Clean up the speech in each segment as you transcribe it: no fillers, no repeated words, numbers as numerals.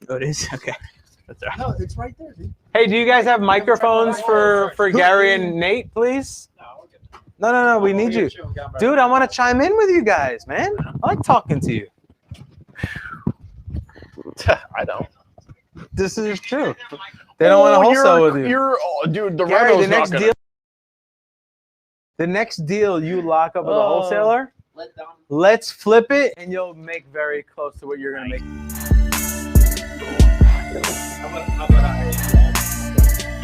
Oh, it is? Okay. That's all right. No, it's right there, dude. Hey, do you guys have microphones for Gary and Nate, please? No, we need you. Dude, I want to chime in with you guys, man. I like talking to you. I don't. This is true. They don't want to wholesale with you. Dude, the Gary, Renault's not gonna... the next deal you lock up with a wholesaler, let's flip it and you'll make very close to what you're going to make.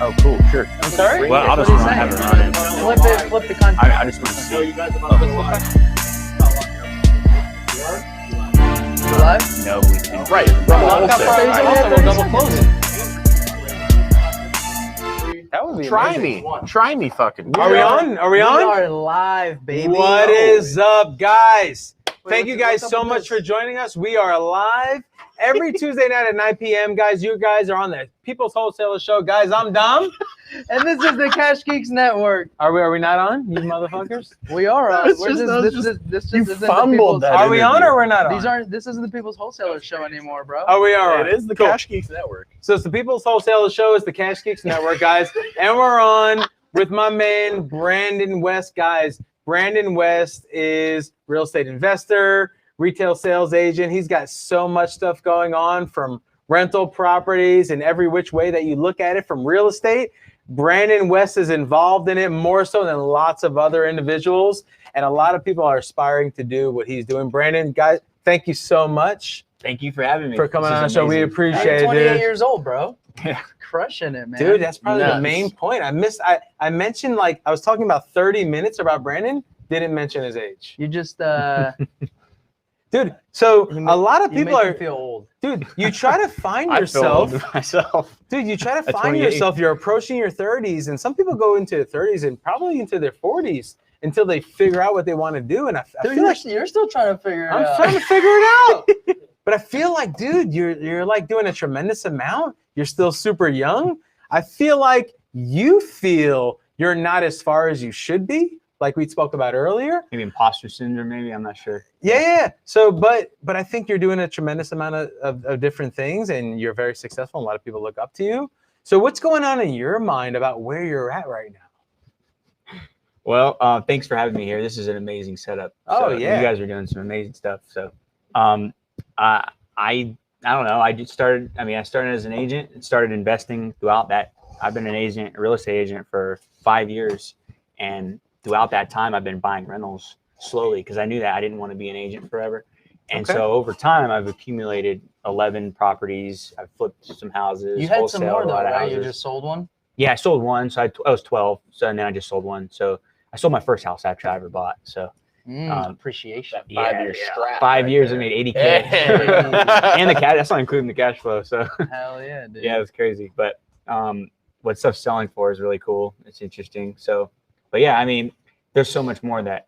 Oh, cool. Sure. I'm sorry? Well, I'll just have it running. Flip the content. I just want to see. You live? No, we can. Right. Double closing. That would be Try amazing. me. Try me, fucking. Are we on? Are we We on? are live, baby. What is up, guys? Thank you guys so much for joining us. We are live every Tuesday night at 9 p.m. Guys, you guys are on the People's Wholesaler Show. Guys, I'm Dom. And this is the Cash Geeks Network. Are we not on, you motherfuckers? We are on. It's We're just- just, that's this just- isn't you the fumbled People's- that. Are we on or we're not on? These aren't. This isn't the People's Wholesaler Show anymore, bro. Oh, we are on. It is the Cool. Cash Geeks Network. So it's the People's Wholesaler Show. It's the Cash Geeks Network, guys. And we're on with my man, Brandon West, guys. Brandon West is real estate investor, retail sales agent. He's got so much stuff going on, from rental properties and every which way that you look at it, from real estate. Brandon West is involved in it more so than lots of other individuals. And a lot of people are aspiring to do what he's doing. Brandon, guys, thank you so much Thank you for having me. for coming This on the is show. We amazing. appreciate You're it, 28 dude. years old, bro. Yeah. Crushing it, man. Dude, that's probably the Nuts. main point. I mentioned, like, I was talking about 30 minutes about Brandon, didn't mention his age. You just Dude, so You a lot of you people make are, me feel old. dude, you try to find I feel yourself, old myself. dude, you try to At find 28. yourself, you're approaching your 30s, and some people go into their 30s and probably into their 40s until they figure out what they want to do. And I Dude, feel like you're still trying to figure it I'm out. trying to figure it out. But I feel like, dude, you're like doing a tremendous amount. You're still super young. I feel like you feel you're not as far as you should be, like we spoke about earlier. Maybe imposter syndrome, maybe. I'm not sure. Yeah. So, but I think you're doing a tremendous amount of different things, and you're very successful. A lot of people look up to you. So what's going on in your mind about where you're at right now? Well, thanks for having me here. This is an amazing setup. Oh, So, yeah. You guys are doing some amazing stuff. So I don't know. I started as an agent and started investing throughout that. I've been an agent, a real estate agent for 5 years. And throughout that time, I've been buying rentals slowly because I knew that I didn't want to be an agent forever. And Okay. so over time, I've accumulated 11 properties. I've flipped some houses. You had some wholesaled more a though, lot of right? You houses. just sold one. Yeah, I sold one. So I was 12. So and then I just sold one. So I sold my first house after I ever bought. So Appreciation. 5-year strap. 5 right years, there. I made 80K. Hey. And the cash, that's not including the cash flow. So Hell yeah, dude. yeah, it was crazy. But what stuff's selling for is really cool. It's interesting. So, but yeah, I mean, there's so much more that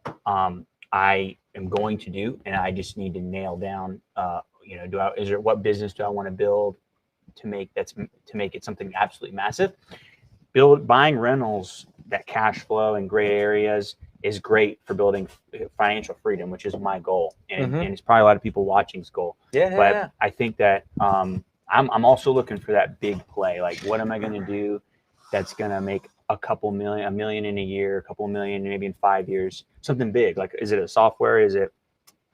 I am going to do, and I just need to nail down. What business do I want to build to make it something absolutely massive? Buying rentals that cash flow in great areas is great for building financial freedom, which is my goal, and it's probably a lot of people watching's goal. But I think that I'm also looking for that big play. Like, what am I going to do that's going to make $1 million in a year, a couple million, maybe in 5 years, something big. Like, is it a software? Is it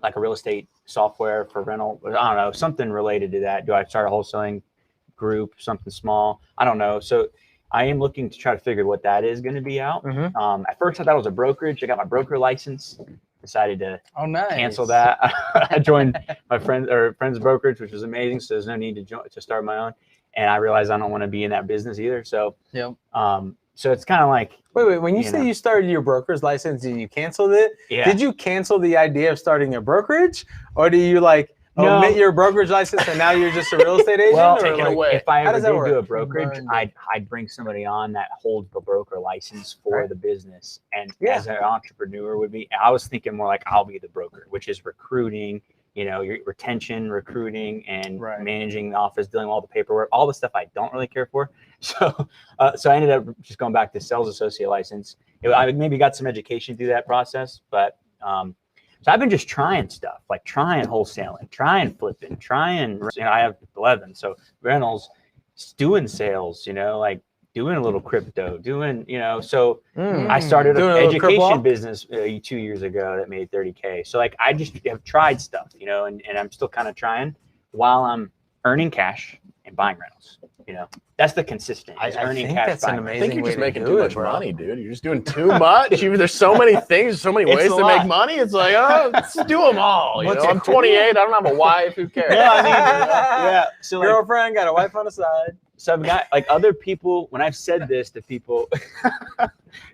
like a real estate software for rental? I don't know, something related to that. Do I start a wholesaling group, something small? I don't know. So I am looking to try to figure what that is going to be out. At first I thought it was a brokerage. I got my broker license, decided to Nice. cancel that. I joined my friend's brokerage, which was amazing. So there's no need to start my own. And I realized I don't want to be in that business either. So, Yep. so it's kind of like, Wait. When you say you started your broker's license, did you canceled it? yeah. Did you cancel the idea of starting a brokerage, or do you No. omit your brokerage license and now you're just a real estate agent? Well, or take it away. if I How ever does that did do work? a brokerage, I'd bring somebody on that holds the broker license for Right. the business. And Yeah. as an entrepreneur would be, I was thinking more like I'll be the broker, which is recruiting, your retention, recruiting, and Right. managing the office, doing all the paperwork, all the stuff I don't really care for. So, so I ended up just going back to sales associate license. I maybe got some education through that process, but So I've been just trying stuff, like trying wholesaling, trying flipping, trying, I have 11. So rentals, doing sales, like doing a little crypto, doing, so I started Doing a an little crip education walk? business 2 years ago that made 30K. So like, I just have tried stuff, and I'm still kind of trying while I'm earning cash and buying rentals, that's the consistent. I Is earning think cash, that's an buying amazing I think you're way just to making do too it, much bro. money, dude. You're just doing too much. There's so many things, so many It's ways a to lot. make money. It's like, oh, let's do them all. What's it I'm 28. I don't have a wife. Who cares? No, I mean, yeah. So like, Girlfriend, got a wife on the side. so I've got like other people, when I've said this to people,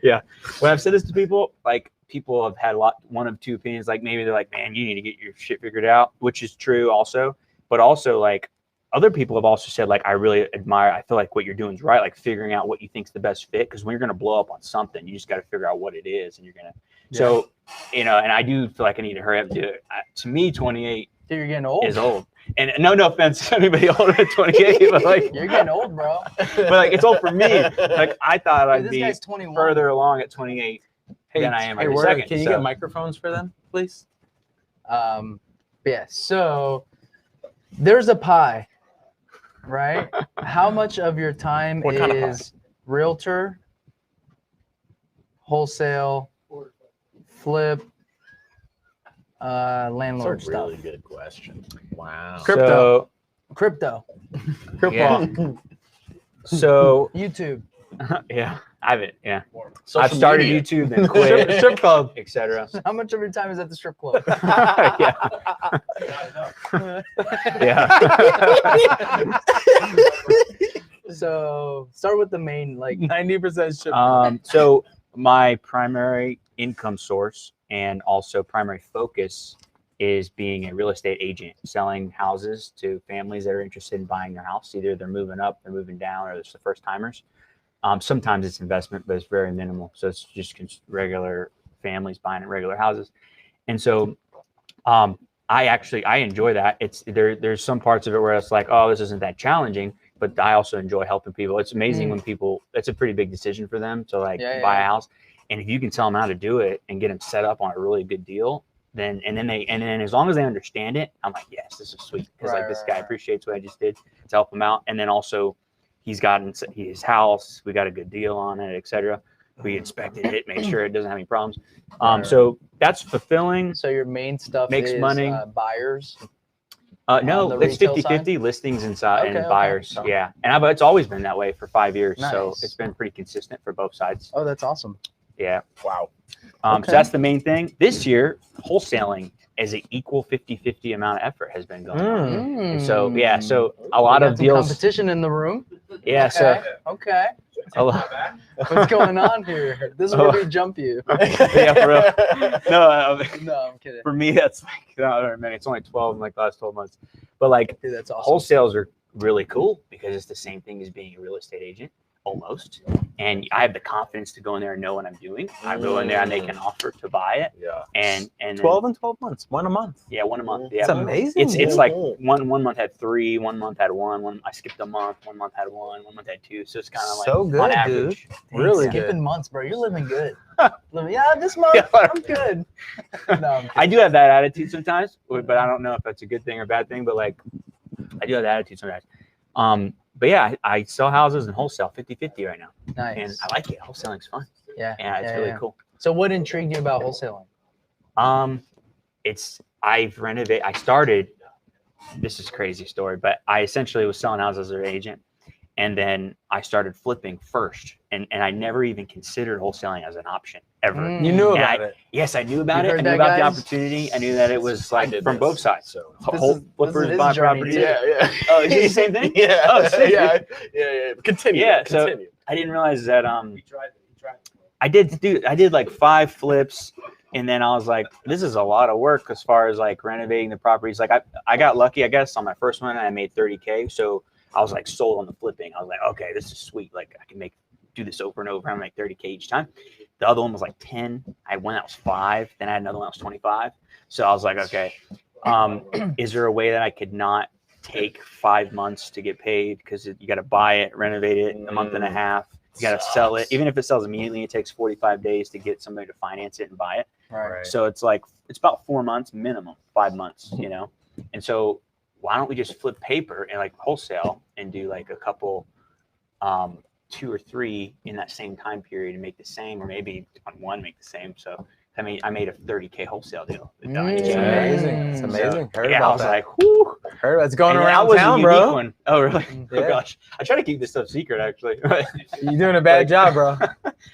when I've said this to people, like people have had one of two opinions. Like maybe they're like, man, you need to get your shit figured out, which is true also. But also like other people have also said, like, I really admire, I feel like what you're doing is right. Like figuring out what you think's the best fit. Cause when you're going to blow up on something, you just got to figure out what it is. And you're going to, so, and I do feel like I need to hurry up and do it. To me, 28 Dude, you're getting old. is old. And no offense to anybody older than 28, but like, You're getting old, bro. but like it's old for me. Like I thought I'd Dude, this be guy's 21. further along at 28 than I am every Word, second. can you so. get microphones for them, please? Yeah, so there's a pie, right? How much of your time What kind of pie? is realtor, wholesale, flip, landlord That's a really stuff? good question. Wow. Crypto. Crypto, Yeah. So YouTube. yeah, I haven't. Yeah, Social I've started media. YouTube, then quit, Strip club. etc. How much of your time is at the strip club? Yeah, yeah. So start with the main, like, 90% strip club. So my primary income source and also primary focus is being a real estate agent, selling houses to families that are interested in buying their house. Either they're moving up, they're moving down, or it's the first timers. Sometimes it's investment, but it's very minimal. So it's just regular families buying regular houses. And so I enjoy that. There's some parts of it where it's like, oh, this isn't that challenging, but I also enjoy helping people. It's amazing when people, it's a pretty big decision for them to buy a house. And if you can tell them how to do it and get them set up on a really good deal, then as long as they understand it, I'm like, yes, this is sweet. Because this guy appreciates what I just did to help him out. And then also he's gotten his house, we got a good deal on it, etc. We inspected it, made sure it doesn't have any problems. So that's fulfilling. so your main stuff Makes is money. Buyers. No, the it's retail 50-50 listings inside and Okay. buyers. Yeah. And it's always been that way for 5 years. So Nice. it's been pretty consistent for both sides. Oh, that's awesome. Yeah. Wow. So that's the main thing. This year, wholesaling as an equal 50-50 amount of effort has been going on. And so, so a lot We of got some deals. competition in the room. Yeah. So Okay. a lot. What's going on here? This is where we jump you. Yeah, for real. No, No, I'm kidding. for me, that's like, no, man, it's only 12 in like the last 12 months. But like, Dude, that's awesome. wholesales are really cool because it's the same thing as being a real estate agent almost. And I have the confidence to go in there and know what I'm doing. I go in there and they can offer to buy it. Yeah. And 12 and 12 months, one a month. Yeah, one a month. It's Yeah. amazing. It's like one month had 3, 1 month had 1, I skipped a month, 1 month had 1 month had 2. So it's kind of like So good, on dude. average. Really Skipping good. months, bro. You're living good. This month, Yeah. I'm good. No, I'm kidding. I do have that attitude sometimes, but I don't know if that's a good thing or bad thing, but like I do have that attitude sometimes. But yeah, I sell houses and wholesale 50-50 right now. Nice. And I like it. Wholesaling's fun. Yeah. Yeah, it's really cool. So what intrigued you about wholesaling? I've renovated. I started, this is a crazy story, but I essentially was selling houses as an agent. And then I started flipping first. And I never even considered wholesaling as an option ever. You knew And about it. Yes, I knew about You it. I heard knew that, about the guys? opportunity. I knew that it was I like did from this, both sides. So. Flippers his buy journey, properties. too. Yeah. Oh, is it the same thing? Yeah. Oh, sick. Yeah. Continue. Yeah, so- Continue. I didn't realize that I did like 5 flips, and then I was like, this is a lot of work as far as like renovating the properties. Like I got lucky, I guess, on my first one, and I made 30K. So I was like sold on the flipping. I was like, okay, this is sweet. Like I can do this over and over. I'm like 30K each time. The other one was like 10. I had one that was 5. Then I had another one that was 25. So I was like, okay, is there a way that I could not take 5 months to get paid? Because you got to buy it, renovate it in a month and a half. You got to sell it. Even if it sells immediately, it takes 45 days to get somebody to finance it and buy it. Right. So it's like, it's about 4 months minimum, 5 months, you know? And so why don't we just flip paper and like wholesale and do like a couple, 2 or 3 in that same time period and make the same, or maybe on one make the same. So I mean, I made a $30K wholesale deal. It's amazing. It's amazing. Heard Yeah, I about was that. like, whoo. Heard about it's going And around that was town, a unique bro. one. Oh, really? Yeah. Oh, gosh. I try to keep this stuff secret, actually. You're doing a bad job, bro.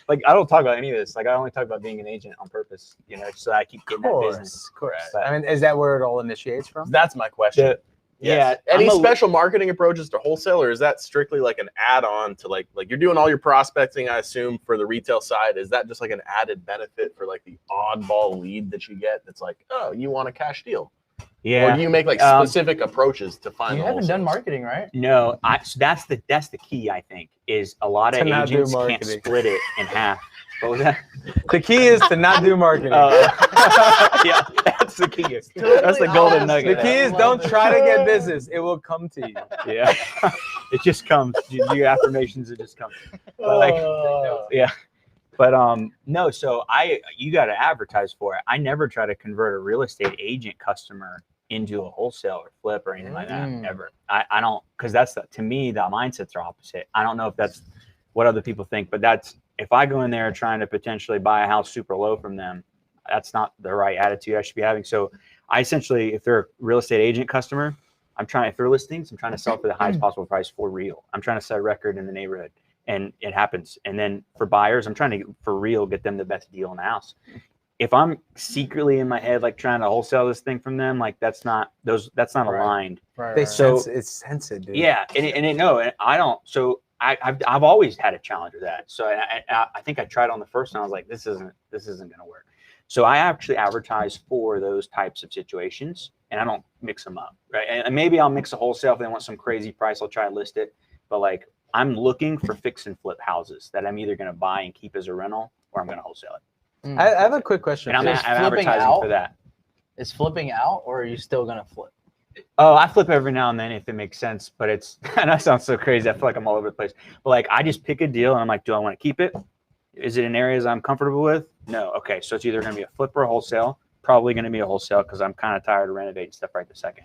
Like, I don't talk about any of this. Like, I only talk about being an agent on purpose, you know, so I keep getting that business. Of course. But- I mean, is that where it all initiates from? That's my question. The- Yeah. Any I'm a- special marketing approaches to wholesale, or is that strictly like an add-on to like you're doing all your prospecting, I assume, for the retail side? Is that just like an added benefit for like the oddball lead that you get that's like, oh, you want a cash deal? Yeah. Or do you make like specific approaches to find You the haven't done wholesalers? marketing, right? No, so that's the key, I think, is a lot of To not do agents can't marketing. split it in half. What was that? The key is to not do marketing. Yeah, that's the key. That's the golden honest. The nugget. key is don't try to get business. It will come to you. Yeah, it just comes. Your affirmations, it just comes. But like, yeah, but no. So you got to advertise for it. I never try to convert a real estate agent customer into a wholesale or flip or anything like that. Ever. I don't, because to me the mindsets are opposite. I don't know if that's what other people think, but that's, if I go in there trying to potentially buy a house super low from them, that's not the right attitude I should be having. So I essentially, if they're a real estate agent customer, if they're listings, I'm trying to sell for the highest possible price for real. I'm trying to set a record in the neighborhood, and it happens. And then for buyers, I'm trying to, for real, get them the best deal in the house. If I'm secretly in my head, like trying to wholesale this thing from them, like that's not aligned. Right. They So- sense it's sensitive, dude. Yeah. And I don't, so I've always had a challenge with that. So I think I tried on the first one. I was like, this isn't going to work. So I actually advertise for those types of situations, and I don't mix them up, right? And maybe I'll mix a wholesale if they want some crazy price. I'll try to list it, but like I'm looking for fix and flip houses that I'm either going to buy and keep as a rental, or I'm going to wholesale it. I have a quick question. And I'm for you. Is advertising flipping out? for that. Is flipping out, or are you still gonna flip? Oh, I flip every now and then if it makes sense, but it's, and that sounds so crazy. I feel like I'm all over the place. But like, I just pick a deal and I'm like, do I want to keep it? Is it in areas I'm comfortable with? No. Okay. So it's either going to be a flip or a wholesale. Probably going to be a wholesale because I'm kind of tired of renovating stuff right this second.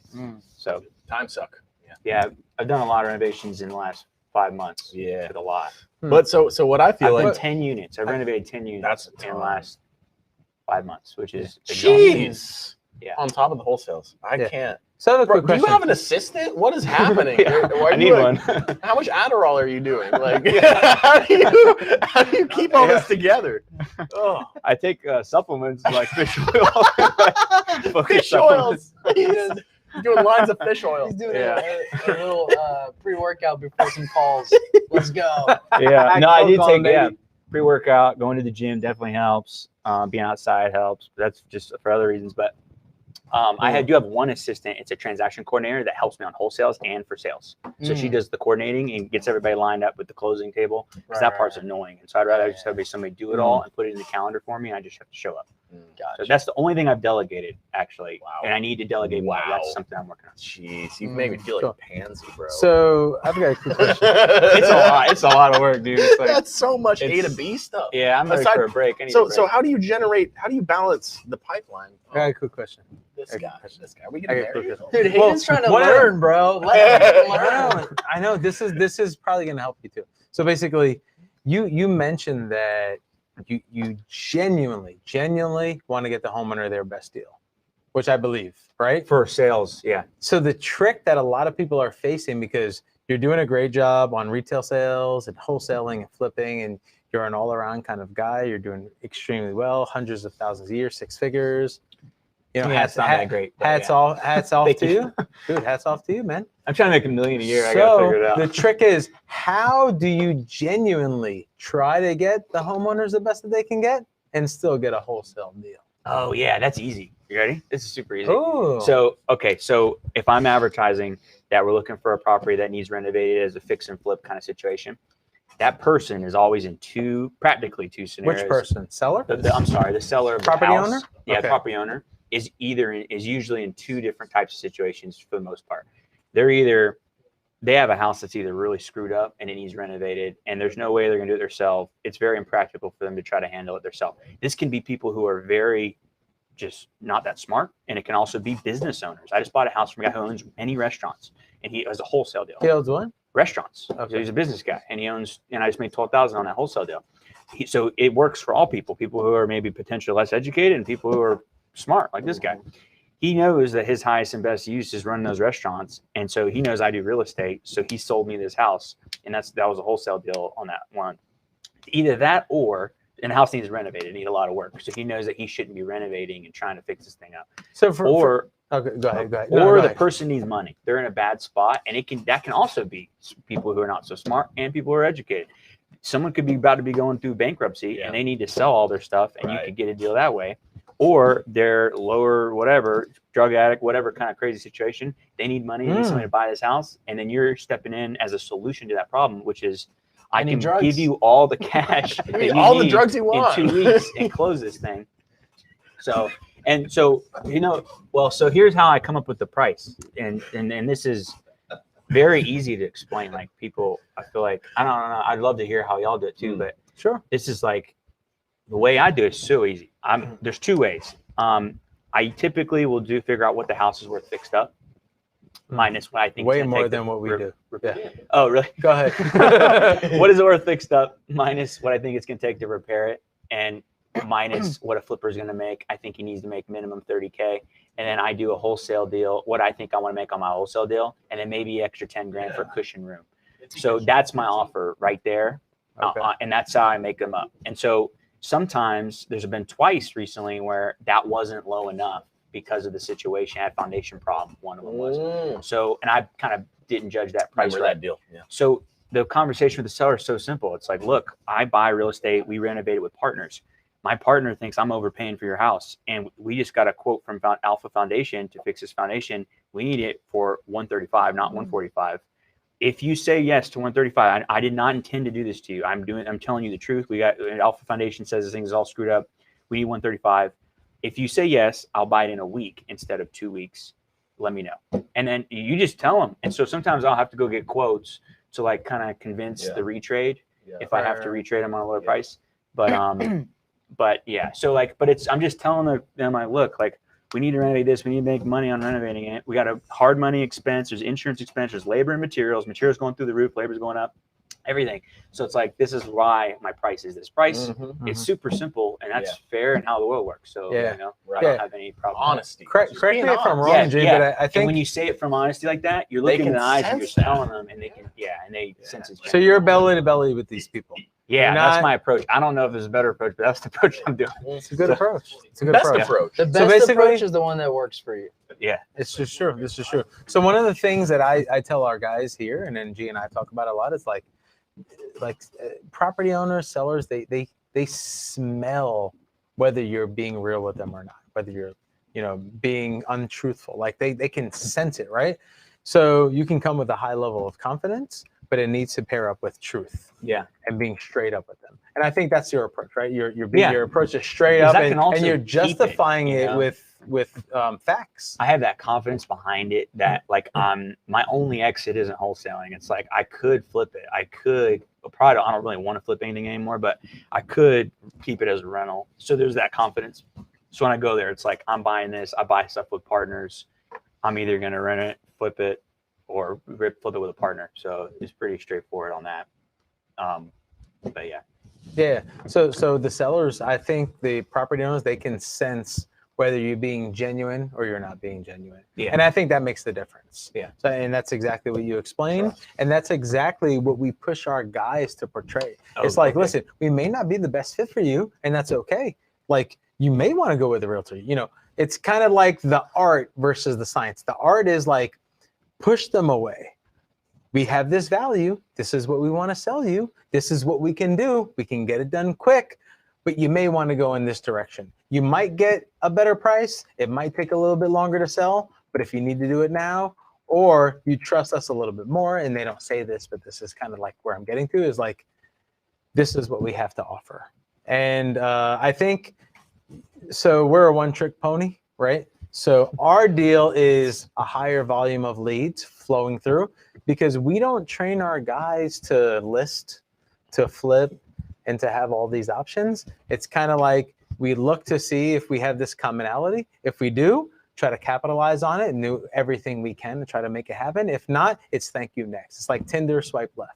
So Time suck. yeah, I've done a lot of renovations in the last 5 months. Yeah. With a lot. But so what I feel I've done like 10 units. I've renovated 10 units That's a in the ton. last 5 months, which is exhausting. jeez. Yeah. On top of the wholesales. I Yeah. can't. So I have a Bro, quick do you question. have an assistant? What is happening? Yeah, Why are I you need like- one. How much Adderall are you doing? Like, how do you keep all this together? Oh, I take supplements like fish oil. fish oils. He's doing lines of fish oil. He's doing Yeah. a little pre-workout before some calls. Let's go. Yeah, no, I did Coke take on, baby. pre-workout. Going to the gym definitely helps. Being outside helps. That's just for other reasons. But I do have one assistant. It's a transaction coordinator that helps me on wholesales and for sales. So she does the coordinating and gets everybody lined up with the closing table, because that part's annoying. And so I'd rather just have somebody do it all and put it in the calendar for me. I just have to show up. So that's the only thing I've delegated, actually. Wow. And I need to delegate more. Wow. That's something I'm working on. Jeez, you made me feel like Cool. a pansy, bro. So I've got a quick question. It's a lot. It's a lot of work, dude. It's like, That's so much A it's- to B stuff. yeah, I'm ready Aside- for a break. I need a So break. how do you balance the pipeline? I got a quick question. This Okay. guy. We I getting got a married? quick Dude, Well, Hayden's trying to what- learn, bro. Let him learn. I know this is probably going to help you too. So basically, you mentioned that you genuinely want to get the homeowner their best deal, which I believe, right? For sales, yeah. So the trick that a lot of people are facing, because you're doing a great job on retail sales and wholesaling and flipping, and you're an all-around kind of guy. You're doing extremely well, hundreds of thousands a year, 6 figures. You know, Yeah, it's not that great. but hats yeah. off Thank to you. you, dude. Hats off to you, man. I'm trying to make $1 million a year. I gotta figure it out. The trick is, how do you genuinely try to get the homeowners the best that they can get and still get a wholesale deal? Oh yeah, that's easy. You ready? This is super easy. Oh, So if I'm advertising that we're looking for a property that needs renovated as a fix and flip kind of situation, that person is always in practically two scenarios. which person? Seller? I'm sorry, the seller of the Property house. owner? Yeah, Okay. property owner is usually in two different types of situations for the most part. They're either they have a house that's either really screwed up and it needs renovated, and there's no way they're going to do it themselves. It's very impractical for them to try to handle it themselves. This can be people who are very just not that smart, and it can also be business owners. I just bought a house from a guy who owns many restaurants, and he has a wholesale deal. He owns what? Restaurants. Okay. So he's a business guy, and he owns. And I just made $12,000 on that wholesale deal. So it works for all people who are maybe potentially less educated and people who are smart, like this guy. He knows that his highest and best use is running those restaurants, and so he knows I do real estate. So he sold me this house, and that was a wholesale deal on that one. Either that or. And the house needs renovated, need a lot of work. So he knows that he shouldn't be renovating and trying to fix this thing up. So Okay, go ahead. Or the person needs money. They're in a bad spot, and that can also be people who are not so smart and people who are educated. Someone could be about to be going through bankruptcy, and they need to sell all their stuff, and you could get a deal that way. Or they're lower, whatever, drug addict, whatever kind of crazy situation. They need money. They need somebody to buy this house, and then you're stepping in as a solution to that problem, which is I can give you all the cash, all the drugs you want in 2 weeks, and close this thing. So so here's how I come up with the price, and this is very easy to explain. Like people, I feel like I don't know. I'd love to hear how y'all do it too, but sure, this is like the way I do it is so easy. There's two ways. I typically will figure out what the house is worth fixed up, minus what I think. Way more than what we do. Yeah. Oh, really? Go ahead. What is it worth fixed up minus what I think it's going to take to repair it, and minus what a flipper is going to make. I think he needs to make minimum 30K. And then I do a wholesale deal, what I think I want to make on my wholesale deal, and then maybe extra 10 grand for cushion room. So that's my offer right there. Okay. And that's how I make them up. And so sometimes there's been twice recently where that wasn't low enough because of the situation. I had foundation problem. One of them was. So, and I kind of didn't judge that price. Remember that deal. Yeah. So the conversation with the seller is so simple. It's like, look, I buy real estate. We renovate it with partners. My partner thinks I'm overpaying for your house, and we just got a quote from Alpha Foundation to fix this foundation. We need it for 135, not 145. If you say yes to 135, I did not intend to do this to you. I'm telling you the truth. We got Alpha Foundation says this thing is all screwed up. We need 135. If you say yes, I'll buy it in a week instead of 2 weeks. Let me know. And then you just tell them. And so sometimes I'll have to go get quotes to like kind of convince the retrade if I have to retrade them on a lower price. But yeah, so like, I'm just telling them like, look, like we need to renovate this. We need to make money on renovating it. We got a hard money expense. There's insurance expense. There's labor and materials. Materials going through the roof. Labor's going up. Everything. So it's like, this is why my price is this price. It's super simple, and that's fair and how the world works. So I don't have any problem. Honesty. Correct me if I'm wrong, Jay, but I think and when you say it from honesty like that, you're looking in the eyes and you're telling them, and they can, and they sense it. So you're belly to belly with these people. Yeah, that's my approach. I don't know if there's a better approach, but that's the approach I'm doing. It's a good approach. It's a good best approach. The best approach is the one that works for you. Yeah, it's just true. This is true. So one of the things that I tell our guys here, and then G and I talk about a lot, is like property owners, sellers, they smell whether you're being real with them or not, whether you're being untruthful. Like they can sense it, right? So you can come with a high level of confidence, but it needs to pair up with truth. Yeah. And being straight up with them. And I think that's your approach, right? Your approach is straight up, and you're justifying it with facts. I have that confidence behind it that like my only exit isn't wholesaling. It's like I could flip it. I don't really want to flip anything anymore, but I could keep it as a rental. So there's that confidence. So when I go there, it's like I'm buying this. I buy stuff with partners. I'm either going to rent it, flip it, or flip it with a partner. So it's pretty straightforward on that. But yeah. Yeah. So the sellers, I think the property owners, they can sense whether you're being genuine or you're not being genuine. Yeah. And I think that makes the difference. Yeah. So, and that's exactly what you explained. And that's exactly what we push our guys to portray. It's like, listen, we may not be the best fit for you, and that's okay. Like, you may want to go with a realtor. It's kind of like the art versus the science. The art is like, push them away. We have this value. This is what we want to sell you. This is what we can do. We can get it done quick, but you may want to go in this direction. You might get a better price. It might take a little bit longer to sell, but if you need to do it now, or you trust us a little bit more, and they don't say this, but this is kind of like where I'm getting to, is like, this is what we have to offer. And I think, so we're a one-trick pony, right? So our deal is a higher volume of leads flowing through because we don't train our guys to list, to flip, and to have all these options. It's kind of like we look to see if we have this commonality. If we do, try to capitalize on it and do everything we can to try to make it happen. If not, it's thank you next. It's like Tinder swipe left.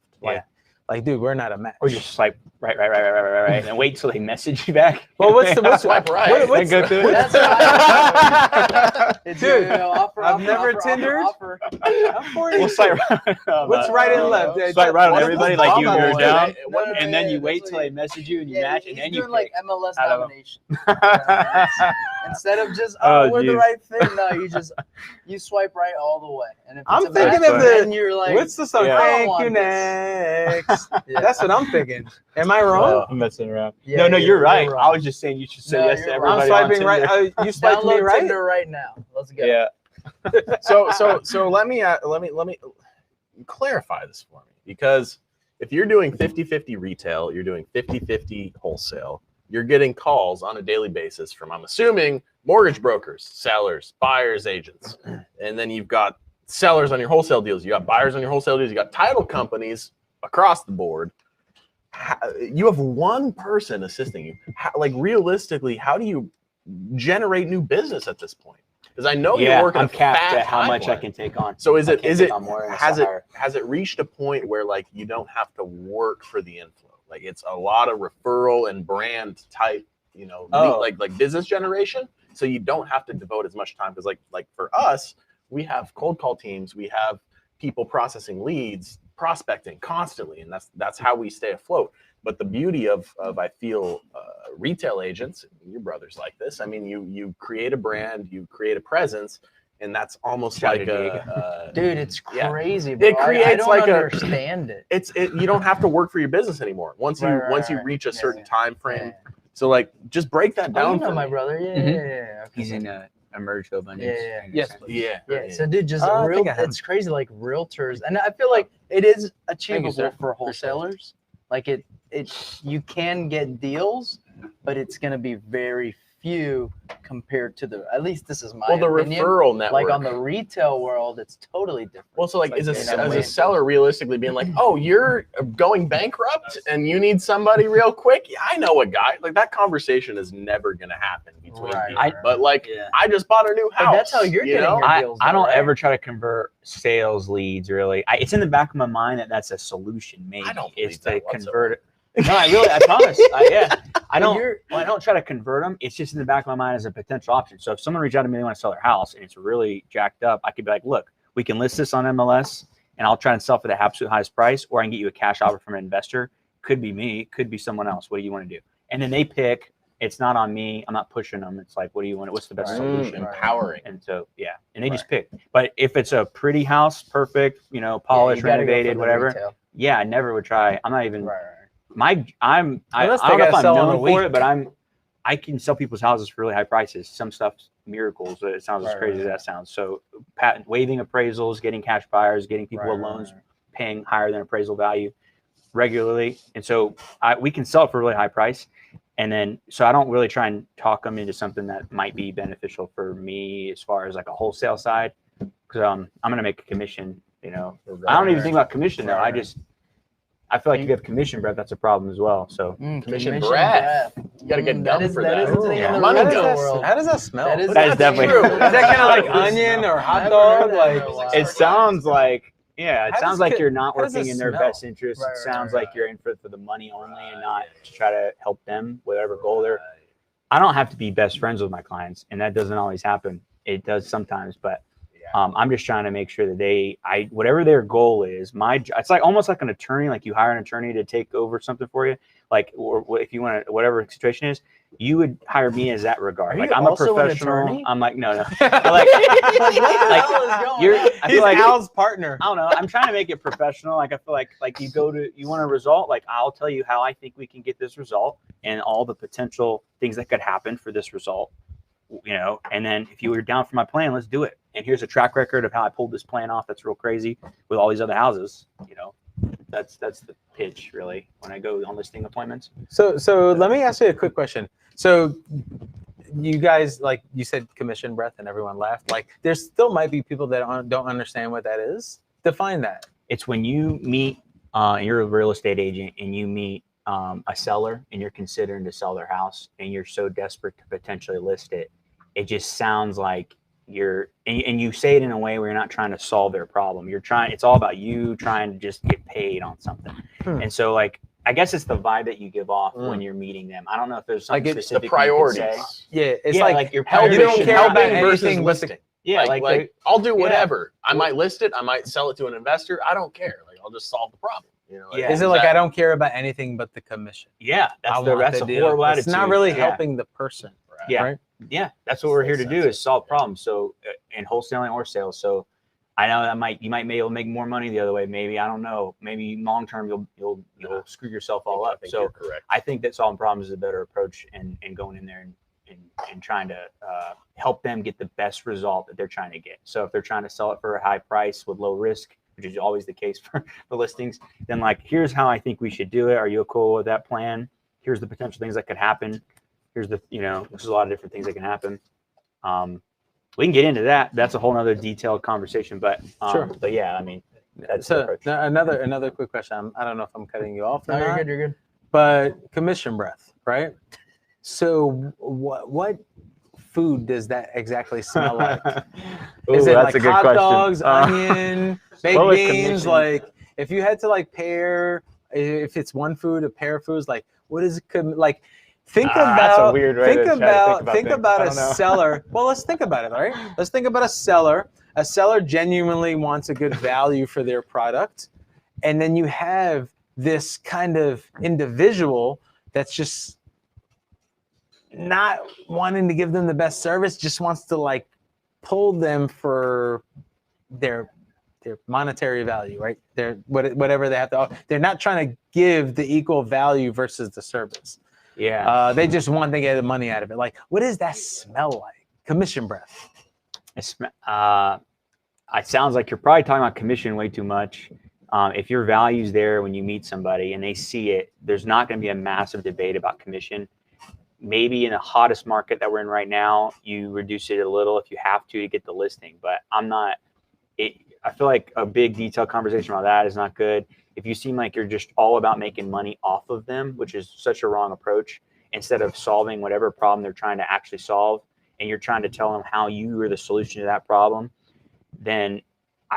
Like, dude, we're not a match. Or just swipe right, and wait till they message you back. Well, what's Swipe right. What's, Go through it. That's right. Dude, Offer, I've never Tindered. offer. We'll swipe right. What's right and left? Swipe right on What if everybody, it's like you're Bumble? down, No, and then you that's wait what till they message you and you match, and he's then you doing like pick. MLS I don't know. nomination. Instead of just Oh, we're the geez. right fit, no, you swipe right all the way. And if I'm it's a thinking match, of then the you're like, what's the song? Yeah. I don't Thank want you this. next. Yeah. That's what I'm thinking. Am I wrong? I'm messing around. Yeah, no, you're right. wrong. I was just saying you should say No, yes to you're everybody. I'm on swiping right. Tinder. You swiped me Download right. Tinder right now. Let's go. Yeah. So let me clarify this for me, because if you're doing 50-50 retail, you're doing 50-50 wholesale, you're getting calls on a daily basis from, I'm assuming, mortgage brokers, sellers, buyers, agents, and then you've got sellers on your wholesale deals, you got buyers on your wholesale deals, you got title companies across the board. You have one person assisting you. Like, realistically, how do you generate new business at this point? Because I know you're working I'm a capped fat at how much I timeline. can take on. So is I it can't is take it on more unless has I it hire. has it reached a point where like you don't have to work for the inflow? Like, it's a lot of referral and brand type, like business generation. So you don't have to devote as much time, because like for us, we have cold call teams, we have people processing leads, prospecting constantly, and that's how we stay afloat. But the beauty of I feel retail agents, your brother's like this. I mean, you create a brand, you create a presence, and that's almost Shout like Dude, it's Yeah. crazy, bro. It I creates don't like understand it. you don't have to work for your business anymore once you Right. reach a Yeah, certain yeah. time frame. Yeah. So like, just break that Oh, down. you know for my me. brother. Yeah, Mhm. yeah. Okay. He's in a merged abundance. Yeah. Yes, Yeah. Yeah, so dude, just I think I have. it's crazy, like realtors, and I feel like it is achievable sir. for wholesalers. Like it you can get deals, but it's gonna be very few compared to at least this is my Well, the opinion. referral network. Like on the retail world, it's totally different. Well, so like, It's as you know, a man. seller realistically being like, oh, you're going bankrupt and you need somebody real quick? Yeah, I know a guy. Like, that conversation is never going to happen between Right, people. right, But like, yeah. I just bought a new house. But that's how you're getting your I deals. don't though, right? ever try to convert sales leads, really. It's in the back of my mind that that's a solution, maybe. I don't is believe to that convert it. No, I promise. I But don't try to convert them. It's just in the back of my mind as a potential option. So if someone reached out to me, they want to sell their house and it's really jacked up, I could be like, look, we can list this on MLS and I'll try and sell for the absolute highest price, or I can get you a cash offer from an investor. Could be me, could be someone else. What do you want to do? And then they pick. It's not on me. I'm not pushing them. It's like, what do you want? What's the best solution? Empowering. And so, yeah. And they just pick. But if it's a pretty house, perfect, polished, you gotta go for renovated, the whatever. retail. Yeah, I never would try. I'm not even. Right. I Unless don't they know if gotta I'm sell on known a for week. it, but I can sell people's houses for really high prices. Some stuff's miracles, but it sounds as Right, crazy right, as right. that sounds. So waiving appraisals, getting cash buyers, getting people Right, with right, loans right. paying higher than appraisal value regularly. And so we can sell it for a really high price. And then, so I don't really try and talk them into something that might be beneficial for me as far as like a wholesale side. Because I'm going to make a commission, I don't even think about commission though. Right. I feel like if you have commission, Brett, that's a problem as well. So Commission breath. You got to get gum for that. That is the thing in the Money retail gum. world. How does that smell? That is- that is definitely true. Is that kind of like That is- onion or hot I've dog? heard that Like, in a while. it sounds like, it How sounds does like it- you're not how does working it in their smell? best interest. Right, It sounds right, like you're in for the money only and not to try to help them, whatever goal they're. I don't have to be best friends with my clients, and that doesn't always happen. It does sometimes, but I'm just trying to make sure that whatever their goal is, it's like almost like an attorney, like you hire an attorney to take over something for you. Like, or if you want to, whatever the situation is, you would hire me as that regard. Are Like you I'm a also an professional. attorney? I'm like, no. But like you're, I he's feel like, Al's partner. I don't know. I'm trying to make it professional. Like I feel like you want a result. Like I'll tell you how I think we can get this result and all the potential things that could happen for this result. And then if you were down for my plan, let's do it. And here's a track record of how I pulled this plan off. That's real crazy with all these other houses. That's the pitch really when I go on listing appointments. So let me ask you a quick question. So you guys, like you said, commission breath, and everyone laughed. Like, there still might be people that don't understand what that is. Define that. It's when you meet, you're a real estate agent, and you meet a seller, and you're considering to sell their house, and you're so desperate to potentially list it. It just sounds like and you say it in a way where you're not trying to solve their problem. It's all about you trying to just get paid on something. And so, like, I guess it's the vibe that you give off when you're meeting them. I don't know if there's something specific the priorities. you could say. Yeah, it's Yeah, like, like your helping, You don't care about helping versus anything but the- listing. Yeah, like I'll do whatever. I might list it. I might sell it to an investor. I don't care. Like, I'll just solve the problem. You know, like, Yeah. Is it like I don't care about anything but the commission? yeah, I that's want a the deal. horrible attitude. It's not really Yeah. helping the person. Yeah. Right? Yeah, that's what we're here to do, is solve problems. So in wholesaling or sales. So I know that you might be able to make more money the other way. Maybe, I don't know. Maybe long term you'll screw yourself all up. think So you're correct. I think that solving problems is a better approach, and going in there and trying to help them get the best result that they're trying to get. So if they're trying to sell it for a high price with low risk, which is always the case for the listings, then, like, here's how I think we should do it. Are you cool with that plan? Here's the potential things that could happen. Here's there's a lot of different things that can happen. We can get into that. That's a whole nother detailed conversation, but Sure. But yeah, I mean, that's the So approach. another quick question. I don't know if I'm cutting you off or No, you're not, good. You're good. but commission breath, right? So what food does that exactly smell like? Is Ooh, it that's like a good hot question. dogs, onion, baked What would beans? commission- Like, if you had to like pair, if it's one food, a pair of foods, like what is it? Like, think That's a about weird way to try to think things. about I a don't know. seller. Well, let's think about it, all right? Let's think about a seller. A seller genuinely wants a good value for their product, and then you have this kind of individual that's just not wanting to give them the best service, just wants to like pull them for their monetary value, right? Whatever they have to offer. They're not trying to give the equal value versus the service. Yeah. They just want to get the money out of it. Like, what does that smell like? Commission breath. It sounds like you're probably talking about commission way too much. If your value's there when you meet somebody and they see it, there's not going to be a massive debate about commission. Maybe in the hottest market that we're in right now, you reduce it a little if you have to get the listing. But I feel like a big detailed conversation about that is not good. If you seem like you're just all about making money off of them, which is such a wrong approach, instead of solving whatever problem they're trying to actually solve, and you're trying to tell them how you are the solution to that problem, then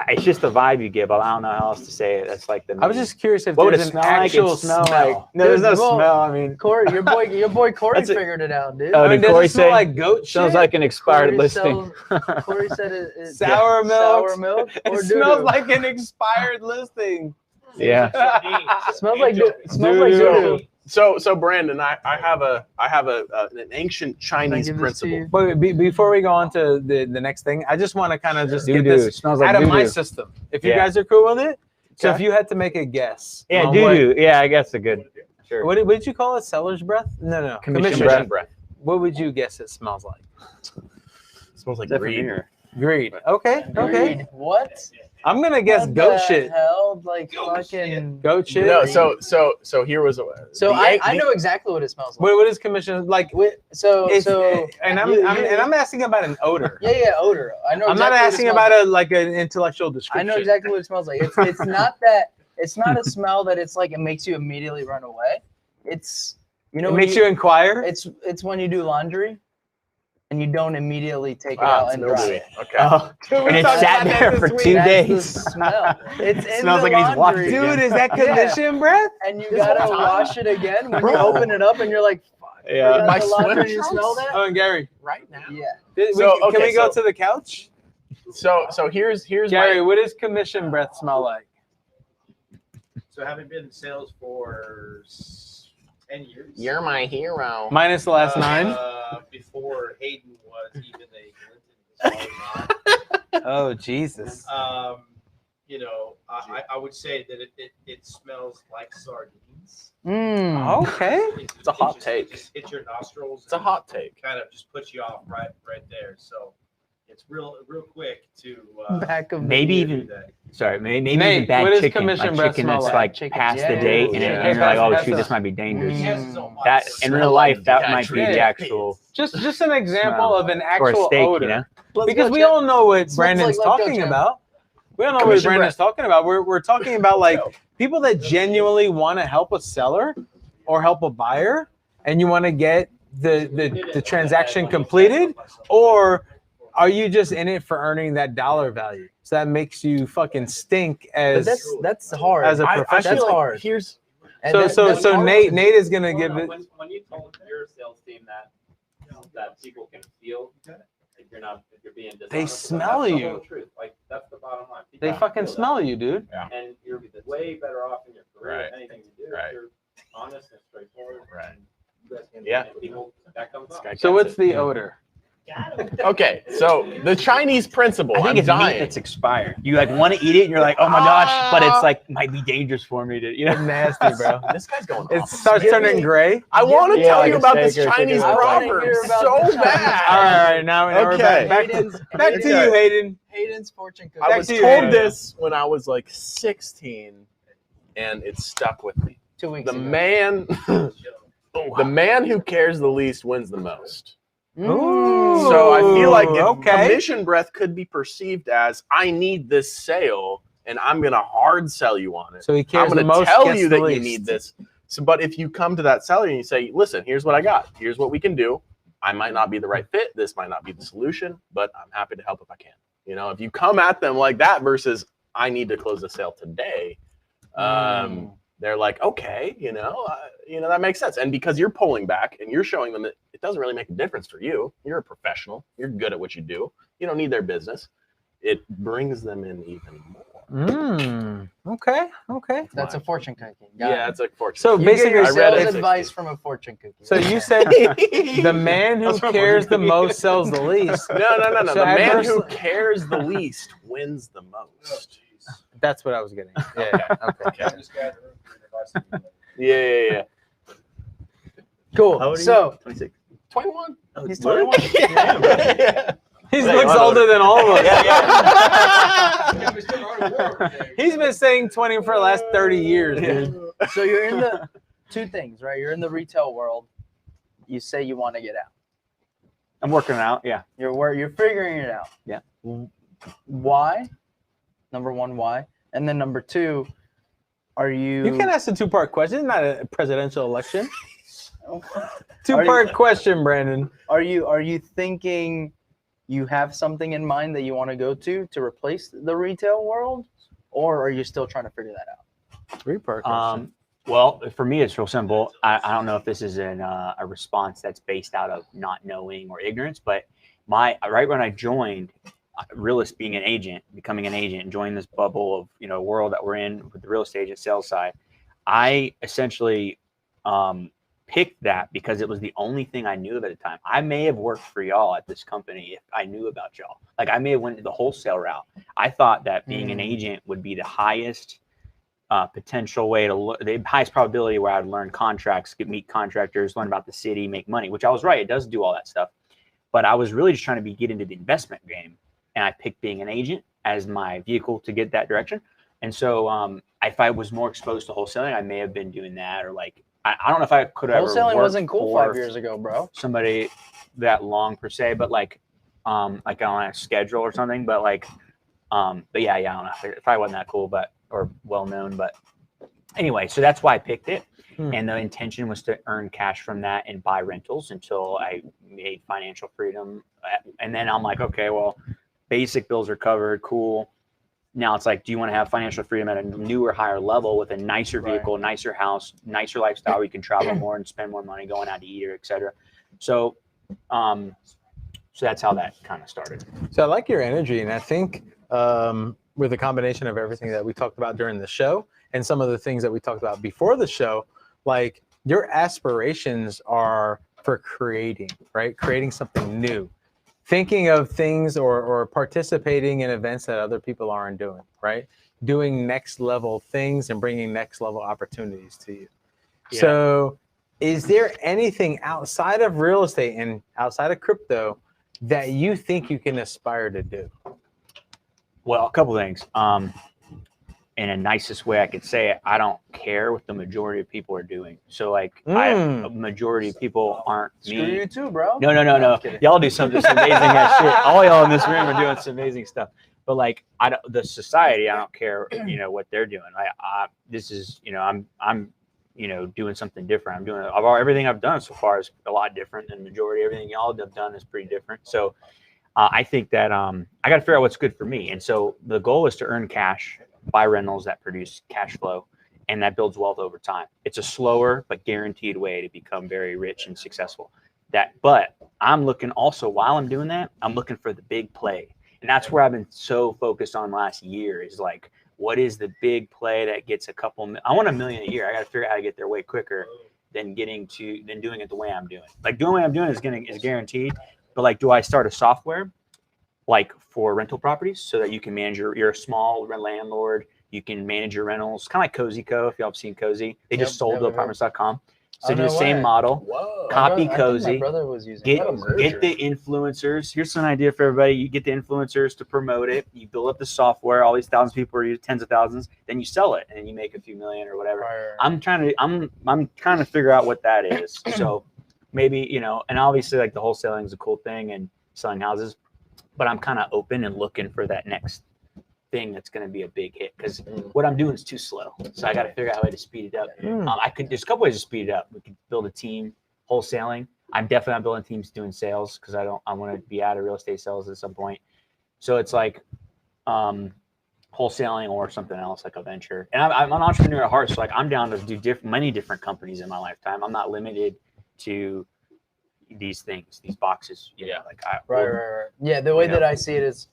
it's just the vibe you give. I don't know how else to say it. That's like I was just curious if what would it there's an smell like? actual It'd smell smell. like no, there's no Dude, well, smell. I mean, Corey, your boy Corey That's it. figured it out, dude. Oh, I mean, did does Corey it smell say- like goat shit? sounds like an expired Corey listing. Corey said it Sour milk. Sour milk. Or It smells doo-doo. like an expired listing. Yeah. Smells like smells like Doo-doo. doo-doo. So Brandon, I have an ancient Chinese Can I give this to principle. you? But before we go on to the next thing, I just want to kind of just get Doo-doo. this Smells like out of my doo-doo. system. If you Yeah. guys are cool with it. So Okay. if you had to make a guess. Yeah, on doo-doo. Yeah, I guess a good. Sure. What did you call it? Seller's breath? No. Commission breath. What would you guess it smells like? It smells like Different greed. here. Greed. Okay. Agreed. What? I'm gonna guess What goat the shit. Hell? Like fucking. Goat shit. No, so here was So I know exactly what it smells like. What is commission like? So And I'm asking about an odor. yeah, odor. I know. I'm not exactly what it asking smells about like. an intellectual description. I know exactly what it smells like. It's not that. It's not a smell that it's like it makes you immediately run away. It's It makes you inquire. It's when you do laundry, and you don't immediately take it Wow, out it's and dry mildewy. it. Okay. Oh, and it sat there for 2 That's days. the smell. It's in Smells the like he's laundry, washing. Dude, is that Yeah. commission breath? and you This gotta whole time? wash it again when you Bro. open it up, and you're like, "Fuck, Yeah. My the laundry, sweater you smell that?" Oh, and Gary, Right now. Yeah. So, can okay, we go so- to the couch? So here's Gary, my what does commission breath smell like? So having been in sales for 10 years. you're my hero. Minus the last 9. Before Hayden was even a Clinton. Oh, Jesus. You know, I would say that it smells like sardines. Mm. Okay. It's a hot take. It just hits your nostrils. It's a and hot take. Kind of just puts you off right there. So it's real quick to Back of the Maybe do even that. sorry, maybe Nate, even bad what does chicken, commission like breath chicken smell that's like? like Chicken, past the yeah. date, and, Yeah. and you're like, oh Pass shoot, the- this might be dangerous. He has his own That mindset. in Smell real like life, that might be the dehydrated actual Just an example Smell. of an or a actual steak, odor. you know. Because we all know what Smells Brandon's like Lefko talking Jam. about. We don't know what Commission Brandon's talking about. We're talking about like people that genuinely want to help a seller or help a buyer, and you want to get the transaction completed, or are you just in it for earning that dollar value? So that makes you fucking stink But as that's hard. as a I professional. feel like hard. here's And so hard Nate to- is gonna give it. When you told your sales team that people can feel if you're being dishonest, They that's smell the you. whole truth. Like that's the bottom line. People They can fucking feel smell you, dude. that. And you're way better off in your career. Right. Anything you do, Right. if you're honest and straightforward. Right. and you guys can- Yeah. and people, that comes off. So what's the odor? okay. So the Chinese principle. I think I'm it's dying. meat that's expired. You like want to eat it, and you're like, oh my gosh, but it's like might be dangerous for me to, you know. Nasty, bro. This guy's going It off. starts turning gray. I want to Yeah, tell like you a about this steak or chicken. Chinese I wanna proverb hear about so the Chinese bad. All right, now we're Okay. back to Okay. you, Hayden. Hayden's fortune cookie. I Back was to you, told Hayden. this when I was like 16, and it stuck with me. 2 weeks The ago. man, the man who cares the least wins the most. Ooh, So I feel like if okay. commission breath could be perceived as I need this sale and I'm gonna hard sell you on it. So he I'm cares the gonna most. tell gets you the that you least. need this. So, but if you come to that seller and you say, listen, here's what I got. Here's what we can do. I might not be the right fit. This might not be the solution, but I'm happy to help if I can. You know, if you come at them like that versus I need to close the sale today, they're like, okay, that makes sense. And because you're pulling back and you're showing them that it doesn't really make a difference for you. You're a professional. You're good at what you do. You don't need their business. It brings them in even more. Okay. That's a fortune cookie. Yeah, it's like fortune. So You basically, get I your read sales it. advice from a fortune cookie. so you said the man who That's from cares the fortune most sells the least. No. So The man adverse- who cares the least wins the most. That's what I was getting. Yeah. Okay. Yeah. Cool. So 26. 21. he's 21. Yeah. He Hey, looks I'm older than all of us. Yeah. He's been saying 20 for the last 30 years, dude. So you're in the two things, right? You're in the retail world. You say you want to get out. I'm working it out. Yeah. You're figuring it out. Yeah. Why? Number one, why? And then number two, are you? You can ask a two-part question. It's not a presidential election. Are Two-part question, Brandon. you thinking you have something in mind that you want to go to replace the retail world, or are you still trying to figure that out? Three-part question. Well, for me, it's real simple. I don't know if this is a response that's based out of not knowing or ignorance, but right when I joined becoming an agent, joining this bubble of world that we're in with the real estate agent sales side, I essentially picked that because it was the only thing I knew of at the time. I may have worked for y'all at this company if I knew about y'all. Like I may have went the wholesale route. I thought that being an agent would be the highest potential way to the highest probability where I'd learn contracts, meet contractors, learn about the city, make money, which I was right. It does do all that stuff. But I was really just trying to get into the investment game. And I picked being an agent as my vehicle to get that direction. And so if I was more exposed to wholesaling, I may have been doing that. Or like, I don't know if I could have ever Wholesaling worked wasn't cool for 5 years ago, bro. somebody that long per se, but like on a schedule or something. But like, but yeah, I don't know. It probably wasn't that cool, or well known. But anyway, so that's why I picked it. And the intention was to earn cash from that and buy rentals until I made financial freedom. And then I'm like, okay, well, basic bills are covered. Cool. Now it's like, do you want to have financial freedom at a newer, higher level with a nicer vehicle, nicer house, nicer lifestyle where you can travel more and spend more money going out to eat, or et cetera. So, so that's how that kind of started. So I like your energy, and I think with a combination of everything that we talked about during the show and some of the things that we talked about before the show, like your aspirations are for creating, right? Creating something new, thinking of things or participating in events that other people aren't doing, right? Doing next level things and bringing next level opportunities to you. Yeah. So is there anything outside of real estate and outside of crypto that you think you can aspire to do? Well, a couple things. in a nicest way I could say it, I don't care what the majority of people are doing. So like, Mm. a majority of people aren't Screw me. you too, bro. No. I'm kidding. Y'all do some just amazing ass shit. All y'all in this room are doing some amazing stuff. But like, the society, I don't care, what they're doing. This is, I'm doing something different. I'm doing everything I've done so far is a lot different than the majority. Everything y'all have done is pretty different. So I think that I got to figure out what's good for me. And so the goal is to earn cash, buy rentals that produce cash flow, and that builds wealth over time. It's a slower but guaranteed way to become very rich and successful. But I'm looking also, while I'm doing that, I'm looking for the big play. And that's where I've been so focused on last year, is like, what is the big play that gets I want $1 million a year. I got to figure out how to get there way quicker than doing it the way I'm doing. Like, doing the way I'm doing is guaranteed. But like, do I start a software like for rental properties so that you can manage you're a small landlord, you can manage your rentals, kind of like Cozy Co. If y'all have seen Cozy, they just sold to apartments.com. So do the same model. Whoa. Copy My Cozy. brother was using Get it. the influencers. Here's an idea for everybody. You get the influencers to promote it. You build up the software. All these thousands of people are using, tens of thousands. Then you sell it, and then you make a few million or whatever. Right. I'm trying to figure out what that is. So maybe, and obviously like the wholesaling is a cool thing and selling houses, but I'm kind of open and looking for that next thing that's going to be a big hit, because what I'm doing is too slow. So I got to figure out how to speed it up. There's a couple ways to speed it up. We could build a team wholesaling. I'm definitely not building teams doing sales, because I want to be out of real estate sales at some point. So it's like wholesaling or something else, like a venture. And I'm an entrepreneur at heart, so like I'm down to do many different companies in my lifetime. I'm not limited to these things, these boxes. Right. Yeah, the way that I see it is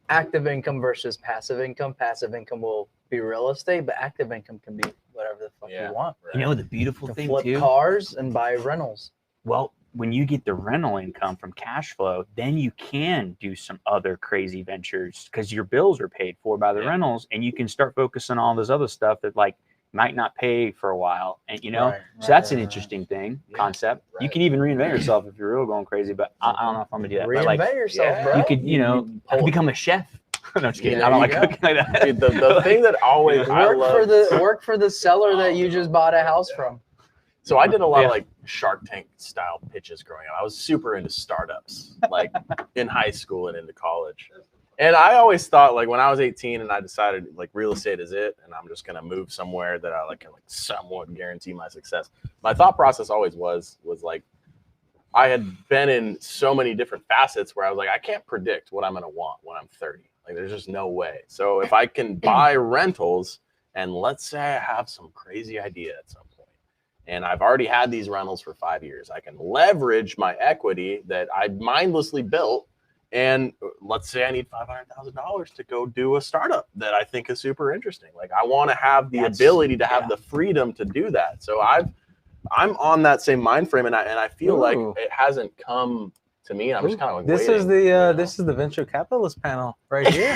active income versus passive income. Passive income will be real estate, but active income can be whatever the fuck you want. The beautiful You thing can flip too. cars and buy rentals. Well, when you get the rental income from cash flow, then you can do some other crazy ventures because your bills are paid for by the rentals, and you can start focusing on all this other stuff that like might not pay for a while. And so that's an interesting concept. Right. You can even reinvent yourself if you're real going crazy, but I don't know if I'm gonna do that. Reinvent yourself, bro. You could, I could become a chef. No, I'm just kidding. I don't like cooking like that. Dude, the thing that always work for the seller that you just bought a house from. So I did a lot of like Shark Tank style pitches growing up. I was super into startups, like in high school and into college. And I always thought, like, when I was 18 and I decided like real estate is it, and I'm just gonna move somewhere that I can somewhat guarantee my success. My thought process always was like, I had been in so many different facets where I was like, I can't predict what I'm gonna want when I'm 30. Like, there's just no way. So if I can buy rentals, and let's say I have some crazy idea at some point, and I've already had these rentals for 5 years, I can leverage my equity that I mindlessly built. And let's say I need $500,000 to go do a startup that I think is super interesting. Like, I want to have the ability to have the freedom to do that. So I'm on that same mind frame, and I feel like it hasn't come to me. I'm just kind of like, this waiting, is the this is the venture capitalist panel right here,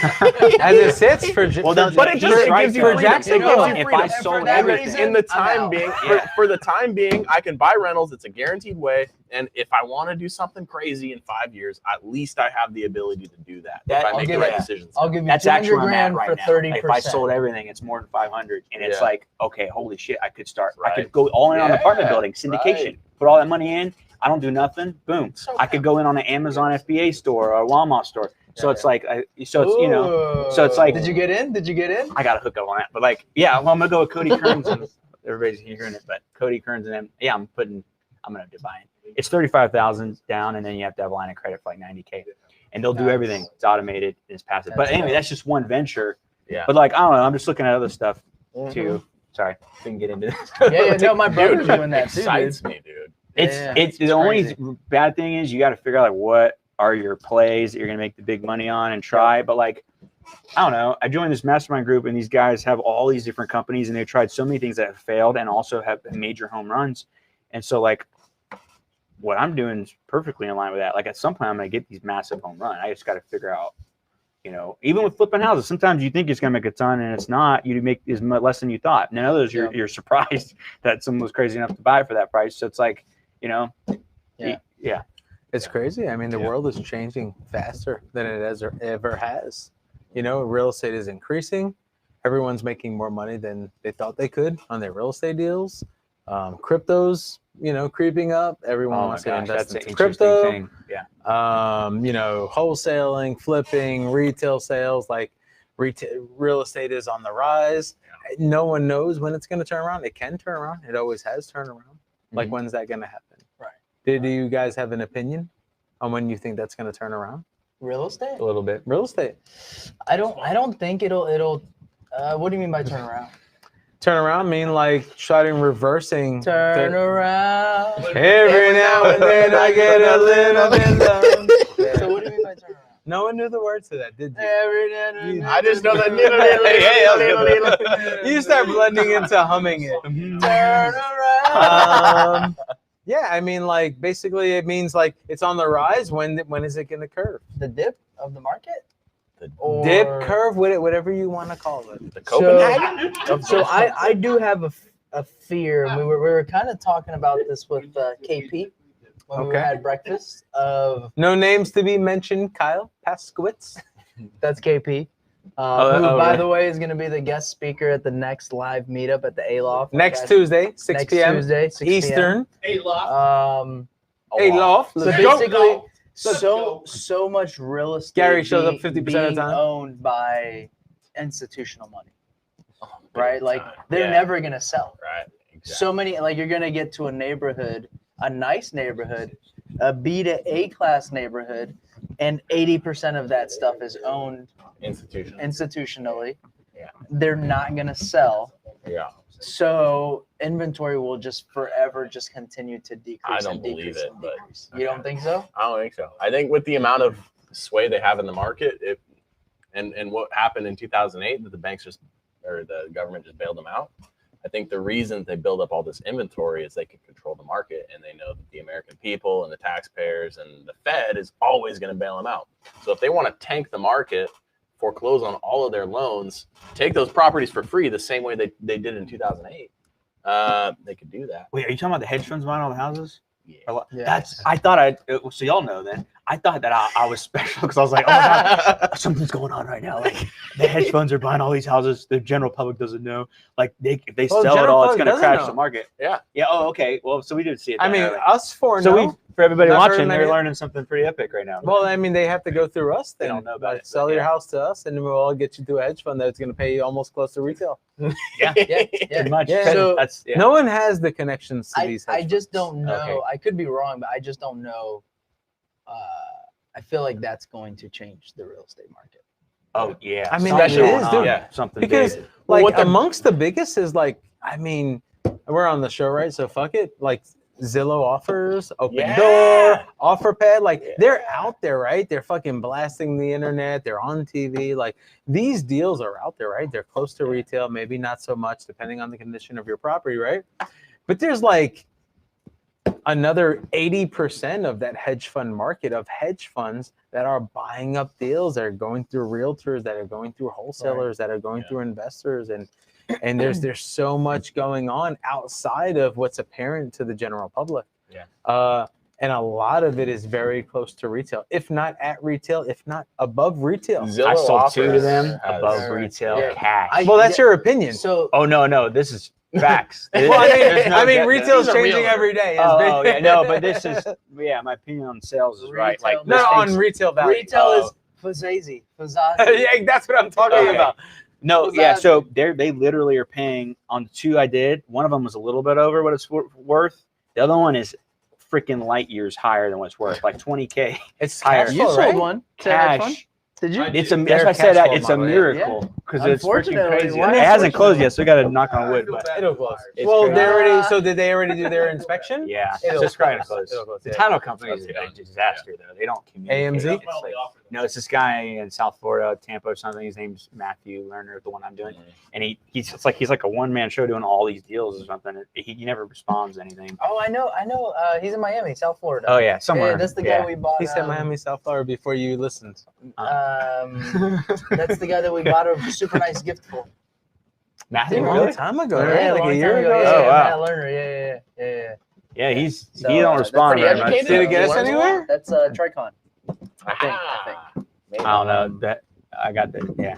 as it sits for. But it gives you Jackson. If I sold everything in the time being, for the time being, I can buy rentals. It's a guaranteed way. And if I want to do something crazy in 5 years, at least I have the ability to do that. If I make the right decisions. I'll give you that's actually where I'm at right now. 30%. If I sold everything, it's more than 500, and it's like, okay, holy shit, I could start. I could go all in on apartment building syndication. Put all that money in. I don't do nothing. Boom. I could go in on an Amazon FBA store or a Walmart store. So it's like, so it's like. Did you get in? I got to hook up on that. But like, well, I'm gonna go with Cody Kearns, and everybody's hearing it, but Cody Kearns and them. Yeah, I'm gonna divine. It's $35,000 down, and then you have to have a line of credit for like $90K, and they'll do everything. It's automated. It's passive. But anyway, that's just one venture. Yeah. But like, I don't know. I'm just looking at other stuff too. Sorry, didn't get into this. No, my brother's doing that too. Excites me, dude. It's the only bad thing is you got to figure out like what are your plays that you're gonna make the big money on and try. But like, I don't know. I joined this mastermind group, and these guys have all these different companies, and they've tried so many things that have failed, and also have major home runs. And so like, what I'm doing is perfectly in line with that. Like, at some point, I'm gonna get these massive home run. I just got to figure out, even with flipping houses, sometimes you think it's gonna make a ton, and it's not. You make is less than you thought. And then others, you're surprised that someone was crazy enough to buy it for that price. So it's like, it's crazy. I mean, the world is changing faster than it ever has. Real estate is increasing. everyone's making more money than they thought they could on their real estate deals. Crypto's, creeping up. Everyone Oh my wants to gosh, invest that's an into interesting crypto. thing. Yeah. Wholesaling, flipping, retail sales, like real estate is on the rise. No one knows when it's going to turn around. It can turn around. It always has turned around. Like, when's that going to happen? Right. Do you guys have an opinion on when you think that's going to turn around? Real estate? A little bit. Real estate. I don't think it'll what do you mean by turn around? Turn around mean like starting reversing. Turn around. Every now and then I get a little bit low. So what do you mean by turn around? No one knew the words to that, did you? Every now and then. I just know that. You start blending into humming it. Turn around. Yeah, I mean, like, basically it means like it's on the rise. When is it going to curve? The dip of the market? Dip, curve, whatever you want to call it. The Copenhagen. So I do have a fear, and we were kind of talking about this with KP when we had breakfast. Of no names to be mentioned. Kyle Paskowitz. That's KP. Who, by the way, is going to be the guest speaker at the next live meetup at the A-Loft. Next Tuesday, 6 p.m. Tuesday, 6 Eastern. A-Loft. A-Loft. So Let's go. basically, Let's go. so much real estate Gary shows up 50% of the being time. owned by institutional money, right? Like they're Yeah. never going to sell. Right. Exactly. So many, like you're going to get to a neighborhood, a nice neighborhood, a B to A class neighborhood, and 80% of that stuff is owned institutionally. Yeah. They're not going to sell. Yeah. So inventory will just forever just continue to decrease. I don't and believe decrease it, and but decrease. You don't think so? I don't think so. I think with the amount of sway they have in the market, and what happened in 2008 that the banks or the government just bailed them out. I think the reason they build up all this inventory is they can control the market, and they know that the American people and the taxpayers and the Fed is always going to bail them out. So if they want to tank the market, foreclose on all of their loans, take those properties for free the same way they did in 2008, they could do that. Wait, are you talking about the hedge funds buying all the houses? Yeah. That's. I thought so y'all know then. I thought that I was special because I was like, oh my God, something's going on right now. Like the hedge funds are buying all these houses. The general public doesn't know. Like if they sell it all, it's going to crash the market. Yeah. Yeah. Oh, okay. Well, so we did see it. I mean, early. us four So know. for everybody Not watching, very they're many- learning something pretty epic right now. Well, I mean, they have to go through us. They Then. don't know about Like, it, sell but your yeah. house to us, and then we'll all get you to a hedge fund that's going to pay you almost close to retail. Yeah. Yeah. Pretty much. Yeah. So- That's yeah. No one has the connections to these. I hedge just funds. don't know. Okay. I could be wrong, but I just don't know. I feel like that's going to change the real estate market. Oh yeah. I mean, Something that going is, on. dude. Yeah. Something Because big. like what the- amongst the biggest is like, I mean, we're on the show, right? So fuck it. Like Zillow offers, Open Yeah. Door, OfferPad, like Yeah. they're out there, right? They're fucking blasting the internet. They're on TV. Like these deals are out there, right? They're close to retail, maybe not so much, depending on the condition of your property, right? But there's like another 80% of that hedge fund market of hedge funds that are buying up deals, that are going through realtors, that are going through wholesalers, that are going through investors, and there's so much going on outside of what's apparent to the general public. Yeah. And a lot of it is very close to retail, if not at retail, if not above retail. Zillow I sold 2 of offers them has- above retail Yeah. cash. Well, that's your opinion. So Oh no, this is facts. Well, I mean, retail's These are changing realtors. every day. Oh yeah, no, but this is my opinion on sales is right. Like Retail- no, on listings- retail value. retail is Fazazi. Yeah, that's what I'm talking Okay. about. No, Was yeah. that- So they literally are paying on the 2 I did. One of them was a little bit over what it's worth. The other one is freaking light years higher than what it's worth, like 20K It's higher. cash You flow, sold right? one. To a hedge fund? cash. Did you? It's a Their that's why I said cash flow it's a model, yeah. miracle because it's freaking Unfortunately, crazy. why- It hasn't closed yet, so we got to knock on wood. But It'll close. It's Well, crazy. they already. So did they already do their inspection? yeah, it's It'll just trying to close. close. It'll close, The yeah. title company is That's a disaster though. They don't communicate. AMZ? It's like- no, it's this guy in South Florida, Tampa or something. His name's Matthew Lerner, the one I'm doing, and he's like a one-man show doing all these deals or something. He never responds to anything. Oh, I know. He's in Miami, South Florida. Oh yeah, somewhere. Yeah, that's the guy we bought. He said Miami South Florida before you listened. That's the guy that we bought a super nice gift for. Matthew, A long really? time ago, Yeah, right? a Like long a time year ago. ago. Yeah, Oh, wow. Matt Lerner. Yeah. Yeah, he So, don't that's respond pretty very much. educated. Did it get us Where's anywhere? one? That's Tricon. I think. Maybe. I don't know that I got that. Yeah.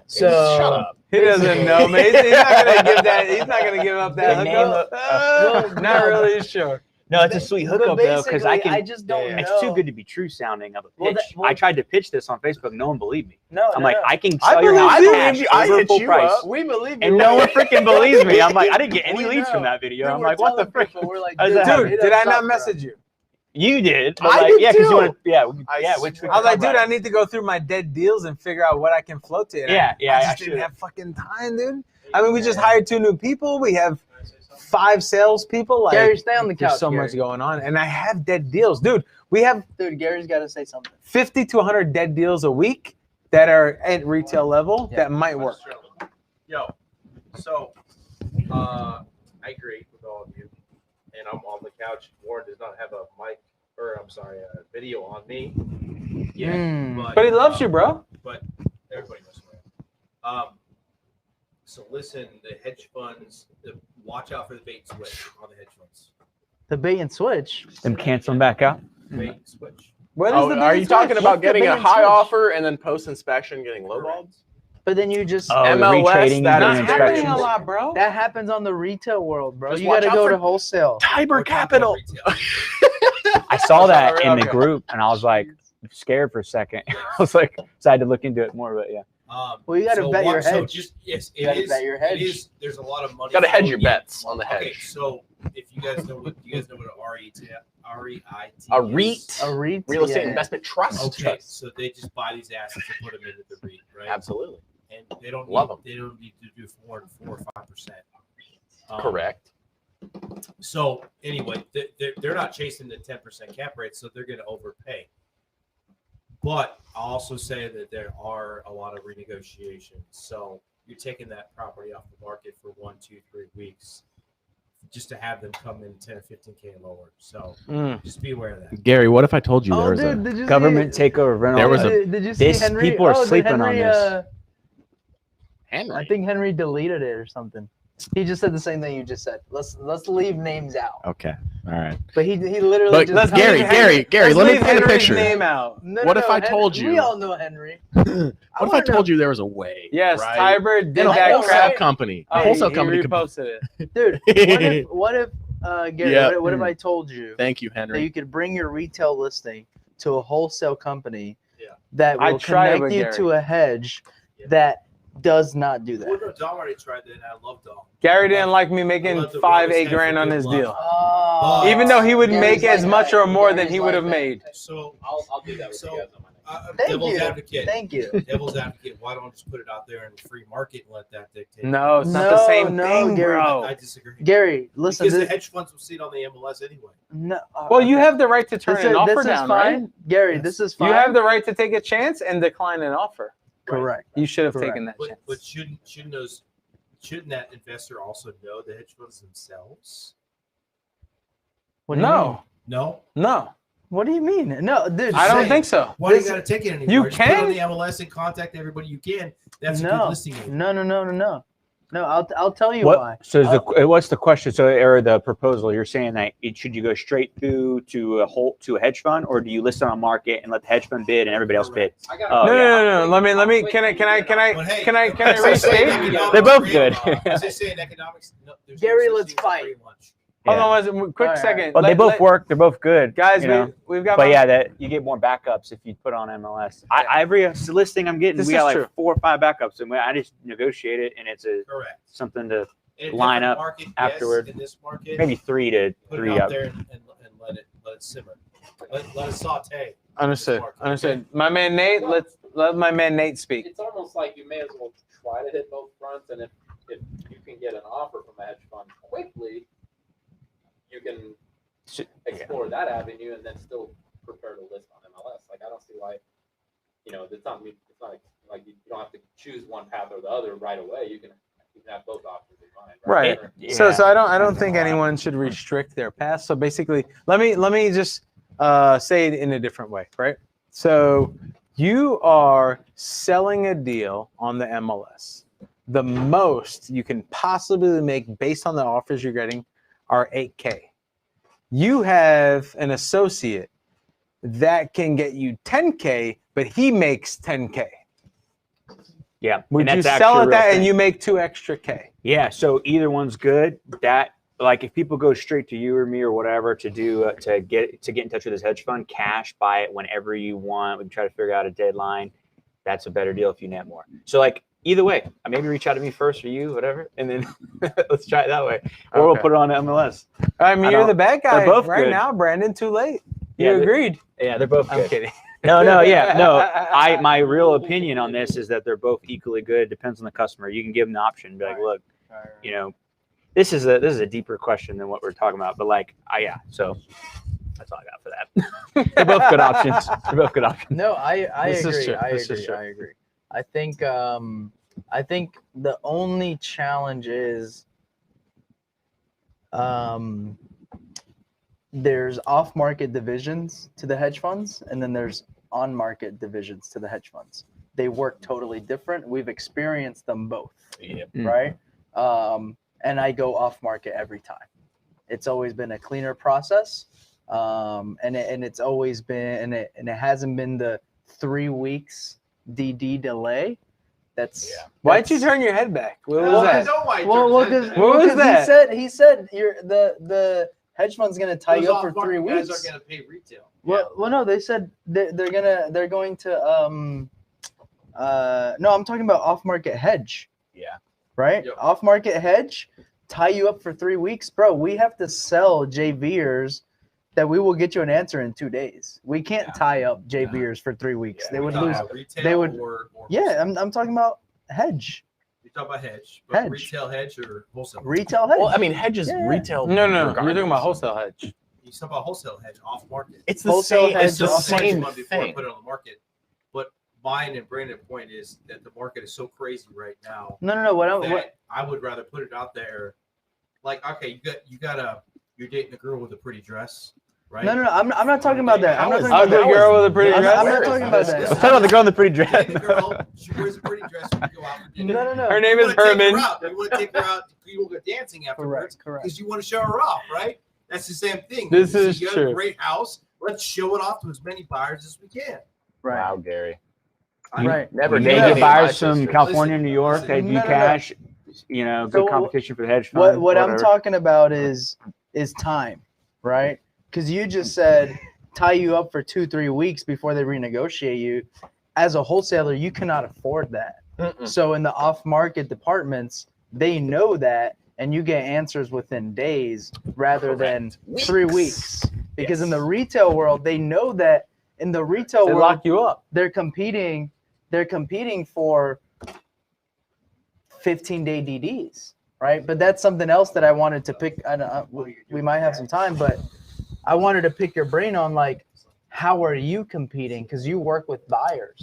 So Shut up. He doesn't know, man. He's not gonna give that. He's not gonna give up that The hookup. Well, Not no, really sure. No, it's a sweet but hookup though, because I basically, can. I just don't know. It's too good to be true sounding of a pitch. Well, I tried to pitch this on Facebook. No one believed me. No, I'm no, like, no. I can I sell your believe house you. cash I over hit full you price. up. We believe you. And no one freaking believes me. I'm like, I didn't get any We leads from know. that video. We I'm were like, what the telling frick? people, we're like, How does that happen? Dude, did I not message you? You did. But I like, did yeah, because you too. want to, yeah, I yeah. swear. Which we I was like, can talk dude, I about. need to go through my dead deals and figure out what I can float to. And Yeah, yeah, I I just didn't should've. have fucking time, dude. I mean, we just hired 2 new people. We have 5 salespeople. Like, Gary, stay on the couch. there's so Gary. much going on, and I have dead deals, dude. We have Dude, Gary's got to say something. 50 to 100 dead deals a week that are at retail level that might work. Yo, so I agree with all of you, and I'm on the couch. Warren does not have a mic, or I'm sorry, a video on me yet. Mm. But he loves you, bro. But everybody knows who I am. So listen, the hedge funds, watch out for the bait and switch on the hedge funds. The bait and switch. Them canceling back out. Bait and switch. What is Oh, the are bait you and talking switch? about What's the getting bait a and high switch? offer and then post inspection getting lowballed? But then you just Oh, the MLS, retrading that and is doing Not happening a inspections. lot, bro. that happens on the retail world, bro. Just You watch got to out go for- to wholesale. Tiber We're talking Capital. retail. I saw that in the Okay. group, and I was like scared for a second. I was like, so I had to look into it more. But yeah, Well, you got to bet your So hedge. just, yes, You it gotta is. bet your It hedge. is. There's a lot of money. Got to hedge your flowing in. bets on the Okay, hedge. so if you guys know what a REIT A is. REIT, A REIT, real estate yeah. investment trust. Okay, so they just buy these assets and put them into the REIT, right? Absolutely. And they don't Love need, 'em. they don't need to do 4 or 5%. Correct. So anyway, they're not chasing the 10% cap rate, so they're going to overpay. But I'll also say that there are a lot of renegotiations. So you're taking that property off the market for 1, 2, 3 weeks, just to have them come in 10 or 15K lower. So just be aware of that. Gary, what if I told you there Oh, was dude, did you government see, takeover rental. There was a- did you see this- Henry? people are did sleeping on Henry, this. Henry. I think Henry deleted it or something. He just said the same thing you just said. Let's leave names out. okay? All right. But he literally But just Gary, Let's let me leave paint a Henry's picture. name out. No, What no, if no, I told Henry, we you- all know Henry. What if I wanna told you there was a way? Yes, right? Tiber did And a that wholesale crap. company. A Oh, wholesale he company could. reposted it. Dude, what if Gary, Yeah. what if I told you Thank you, that Henry. you could bring your retail listing to a wholesale company Yeah. that I will tried it connect with you Gary. to a hedge that does not do Well, that? no, Dom already tried that, and I love Dom. Gary didn't like me I making love the 5-8 Rose grand on Stanford his good deal. Oh, Even though he would Gary's make as like much that. or more than Gary's he like would have that. made. So, I'll do that with So- you guys on my next. Thank devil's you. advocate. Thank you. Devil's advocate. Why don't you just put it out there in the free market and let that dictate? No, it's not the No, same no, thing, Gary. bro. I disagree. Gary, listen. Because the This, hedge funds will see it on the MLS anyway. no, Well, you okay. have the right to turn This an is- offer this is down, fine. right? Gary, Yes. this is fine. You have the right to take a chance and decline an offer. correct. You should have Correct. taken that But chance. shouldn't that investor also know the hedge funds themselves? What do you mean? No, No. no, What do you mean? No, dude. I don't saying. think so. Why do This- you got to take it anymore? You Just put it can. on the MLS and contact everybody you can. That's a good No, listing agent. no. No, I'll tell you What? why. So is what's the question? So or the proposal? You're saying that should you go straight through to a hedge fund, or do you list it on market and let the hedge fund bid and everybody else bid? I got Oh, No, yeah. no. Let me. Can I But hey, restate? They're both good. As they say in economics, no, there's Gary, no such let's thing as fight. free lunch. Hold Yeah. on one quick All right. second. But they both work. They're both good, Guys, you know? we've got. But yeah, that you get more backups if you put on MLS. Every listing I'm getting, This we is got like true. 4 or 5 backups, and I just negotiate it, and it's Correct. something to In a line different up market, yes, afterward. in this market, maybe 3 to put 3 it out up. there and let it simmer. Let it saute. Understood. Market. Understood. My man Nate. Let my man Nate speak. It's almost like you may as well try to hit both fronts, and if you can get an offer from a hedge fund quickly, you can explore that avenue and then still prepare to list on MLS. Like I don't see why, it's not like you don't have to choose one path or the other right away. You can have both options in mind. Right. Yeah. So I don't think anyone should restrict their path. So basically, let me just say it in a different way, right? So you are selling a deal on the MLS. The most you can possibly make based on the offers you're getting are 8K. You have an associate that can get you 10K, but he makes 10K. Yeah. Would and you that's sell actually a at real that and thing. you make 2 extra K? Yeah, so either one's good. That like if people go straight to you or me or whatever to do to get in touch with this hedge fund, cash, buy it whenever you want. We can try to figure out a deadline. That's a better deal if you net more. So like either way, maybe reach out to me first or you, whatever, and then let's try it that way. Or we'll Okay. put it on MLS. I mean, you're the bad guy both right good. now, Brandon. Too late. Yeah, You agreed. Yeah, they're both I'm good. kidding. No. My real opinion on this is that they're both equally good. It depends on the customer. You can give them the option, be like, look, you know, this is a deeper question than what we're talking about. But like, yeah. So that's all I got for that. They're both good options. They're both good options. No, I This is agree. true. I This is agree. true. I agree. I think the only challenge is there's off-market divisions to the hedge funds, and then there's on-market divisions to the hedge funds. They work totally different. We've experienced them both, right? And I go off-market every time. It's always been a cleaner process, and it's always been, and it hasn't been the 3 weeks DD delay. Why'd you turn your head back? What was that? Because he said the hedge fund's gonna tie you up for 3 weeks. Guys aren't gonna pay retail. Well, no, they said they're going to no, I'm talking about off-market hedge. Yeah. Right? Yep. Off-market hedge, tie you up for 3 weeks, bro. We have to sell JVers that we will get you an answer in 2 days. We can't tie up JVers for 3 weeks. Yeah, They would Talking lose. about retail they would- or Yeah, I'm talking about hedge, You're talking about hedge, but Hedge. retail hedge or wholesale. retail hedge. Well, I mean, hedge is Yeah. retail. No. You're talking regardless. about wholesale hedge. You talk about wholesale hedge off market. It's the Wholesale same. hedge It's the off market. same Before I thing. put it on the market. But mine and Brandon's point is that the market is so crazy right now No. What that I would rather put it out there. Like, okay, you're dating a girl with a pretty dress, right? No. I'm not talking about that. I'm not talking How about is- that. how girl is with a pretty this? dress? I'm Where not is talking about this? that. Let's talk about the girl in the pretty You dress. date the girl, she wears a pretty dress when you go out for dinner. No. Her name You is wanna take her Herman. out. You want to take her out. You will go dancing afterwards Correct. because you want to show her off, right? That's the same thing. This You is got true. a great house. Let's show it off to as many buyers as we can. Right. Wow, Gary. Right. Never You dated may any get of my buyers from sisters. California, New York. They do No. cash. You know, good So, competition for the hedge fund. What I'm whatever. talking about is time, right? Because you just said tie you up for 2-3 weeks before they renegotiate you. As a wholesaler, you cannot afford that. So in the off-market departments, they know that, and you get answers within days rather than 3 weeks. Because in the retail world, they know that in the retail They world, lock you up. they're competing for 15-day DDs, right? But that's something else that I wanted to pick. We might have some time, but I wanted to pick your brain on, like, how are you competing? Because you work with buyers,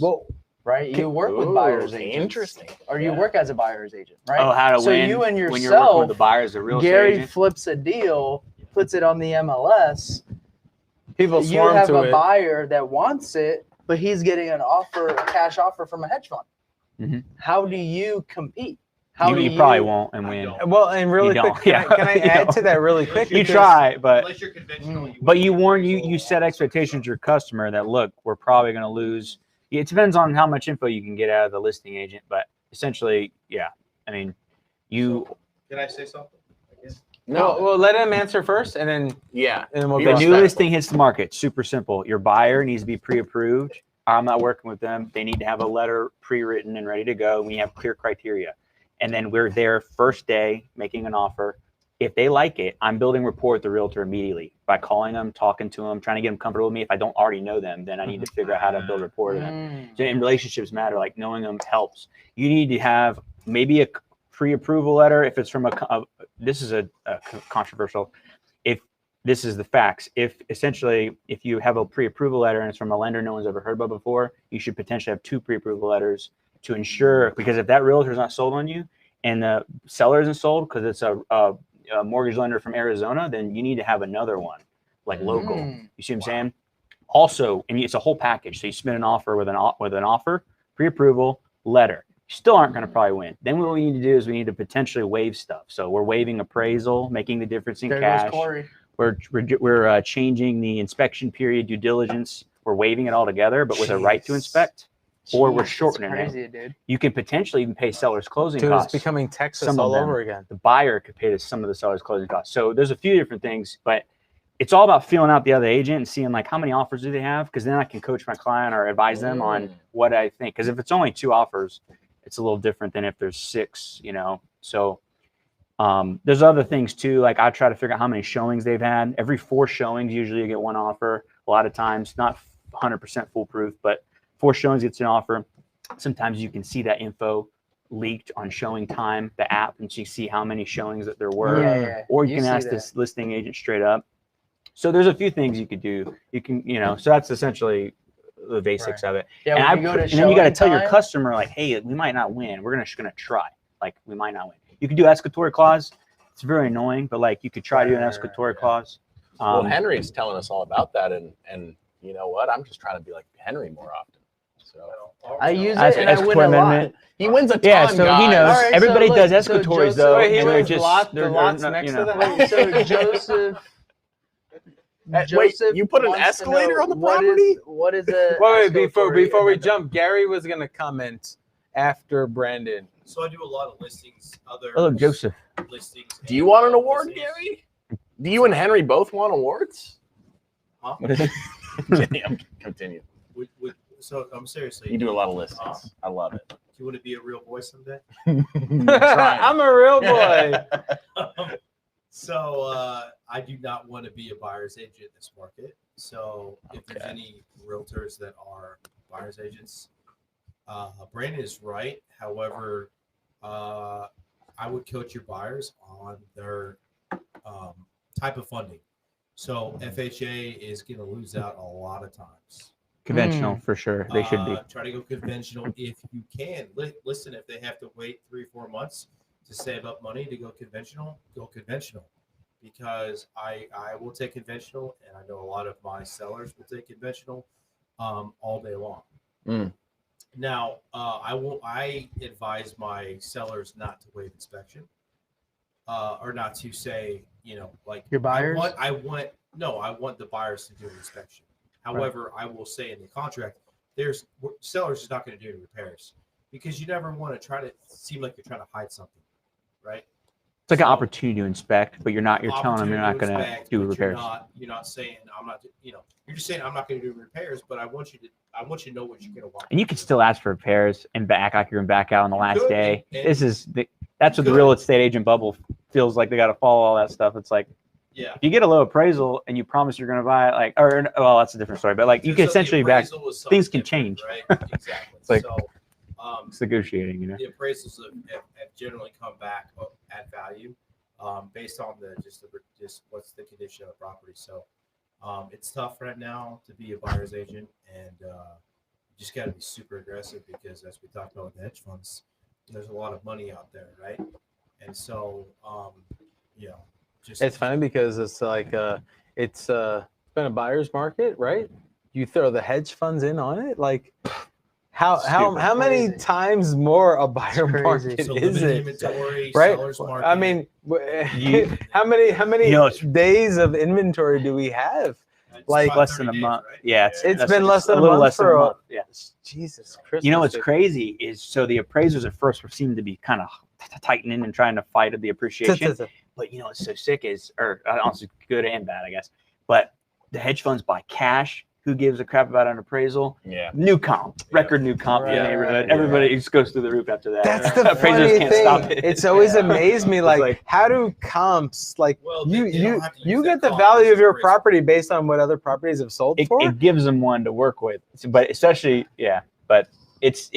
right? You work with buyers agents. Interesting. Or you work as a buyer's agent, right? Oh, how to So win you and when you're working yourself, with the buyers, the real estate Gary agent. flips a deal, puts it on the MLS. People You swarm have to a it. buyer that wants it, but he's getting a cash offer from a hedge fund. Mhm. How do you compete? How do You probably won't and win. Well, and really You quick, don't. can Yeah. I You add don't. to that really quick? You Because- try, but Unless you're conventional. you set expectations to your customer that look, we're probably going to lose. It depends on how much info you can get out of the listing agent, but essentially, yeah. I mean, you Can I say something? Well, let him answer first, and then Yeah. we'll Be the go. new respectful. listing hits the market. Super simple. Your buyer needs to be pre-approved. I'm not working with them. They need to have a letter pre-written and ready to go. We have clear criteria, and then we're there first day making an offer. If they like it, I'm building rapport with the realtor immediately by calling them, talking to them, trying to get them comfortable with me. If I don't already know them, then I need to figure out how to build rapport with them. So, and relationships matter. Like knowing them helps. You need to have maybe a pre-approval letter if it's from this is a controversial. If this is the facts, if you have a pre-approval letter and it's from a lender no one's ever heard of before, you should potentially have 2 pre-approval letters to ensure, because if that realtor is not sold on you and the seller isn't sold because it's a mortgage lender from Arizona, then you need to have another one, like local. You see what I'm saying? Also, and it's a whole package. So you submit an offer with an offer, pre-approval, letter. You still aren't going to probably win. Then what we need to do is we need to potentially waive stuff. So we're waiving appraisal, making the difference in There cash. goes Corey. We're changing the inspection period, due diligence. We're waiving it all together, but with a right to inspect. or we're Jeez, shortening that's it. crazy, dude. You can potentially even pay seller's closing Dude, costs. it's becoming Texas Some of all them. over again. The buyer could pay some of the seller's closing costs. So there's a few different things, but it's all about feeling out the other agent and seeing like how many offers do they have, because then I can coach my client or advise them on what I think. Because if it's only 2 offers, it's a little different than if there's 6, you know. So there's other things too. Like I try to figure out how many showings they've had. Every 4 showings, usually you get 1 offer. A lot of times, not 100% foolproof, but 4 showings gets an offer. Sometimes you can see that info leaked on showing time, the app, and you see how many showings that there were. Yeah. Or you can see ask that. this listing agent straight up. So there's a few things you could do. You can, you know, so that's essentially the basics of it. Yeah, And, when you go to and then you got to showing tell your time- customer like, hey, we might not win. We're just gonna try. Like we might not win. You can do escatory clause. It's very annoying, but like you could try to do an escatory clause. Well, Henry's telling us all about that, and you know what? I'm just trying to be like Henry more often. So I use That's it and I win escatory a lot. amendment. he wins a ton. Yeah, so guys. he knows. All right, Everybody so does look, so escatories Joseph- though. Wait, he and they're wins just the lots not, next you to know. the Wait, so Joseph. Wait, you put an wants to escalator know on the what property? What is a Wait, before we amendment? jump, Gary was gonna comment after Brandon. So I do a lot of listings, other Oh, look, Joseph. listings. Do you want an and award, listings. Gary? Do you and Henry both want awards? Huh? Continue. So I'm seriously. You do a lot of listings. I love it. Do you want to be a real boy someday? I'm a real boy. So I do not want to be a buyer's agent in this market. So if there's any realtors that are buyer's agents, Brandon is right. However, I would coach your buyers on their type of funding. So FHA is going to lose out a lot of times. Conventional for sure. They should be. Try to go conventional if you can. Listen, if they have to wait 3-4 months to save up money to go conventional, because I will take conventional, and I know a lot of my sellers will take conventional all day long. Now, I advise my sellers not to waive inspection, or not to say, like Your buyers? I want the buyers to do an inspection. However, I will say in the contract, sellers is not going to do any repairs, because you never want to try to seem like you're trying to hide something, right? It's like an opportunity to inspect, but you're telling them you're not going to do repairs. You're not saying I'm not. You're just saying I'm not going to do repairs, but I want you to know what you're going to want. And you can still ask for repairs and back like you're going back out on the last could, day. and That's what the real estate agent bubble feels like. They got to follow all that stuff. It's like, yeah. if you get a low appraisal and you promise you're going to buy it, that's a different story. But like you can essentially things can change. Right? Exactly. It's like- So It's negotiating, the appraisals have generally come back at value based on just what's the condition of the property. So it's tough right now to be a buyer's agent, and you just got to be super aggressive, because as we talked about with the hedge funds, there's a lot of money out there, right? And so It's funny because it's like it's been a buyer's market, right? You throw the hedge funds in on it, like how many crazy. times more a buyer crazy. market So is limited it? inventory, Right? seller's market. I mean, how many days of inventory do we have? It's like about less than 30 a days, month. right? Yeah, It's been less than a little month less than for a a- month. Yeah. Jesus Christmas. You know what's dude. crazy is so the appraisers at first seemed to be kind of tightening and trying to fight the appreciation. But you know what's so sick is, or honestly, good and bad, I guess. But the hedge funds buy cash. Who gives a crap about an appraisal? Yeah. New comp, record new comp in the Right, neighborhood. right, Everybody just goes through the roof after that. That's the Appraisers funny can't thing. stop it. It's always amazed me, like, like- how do comps, like, Well, you they don't have to use you that get the comp, value it's of your appraisal. property based on what other properties have sold for? It gives them one to work with. But especially, but it's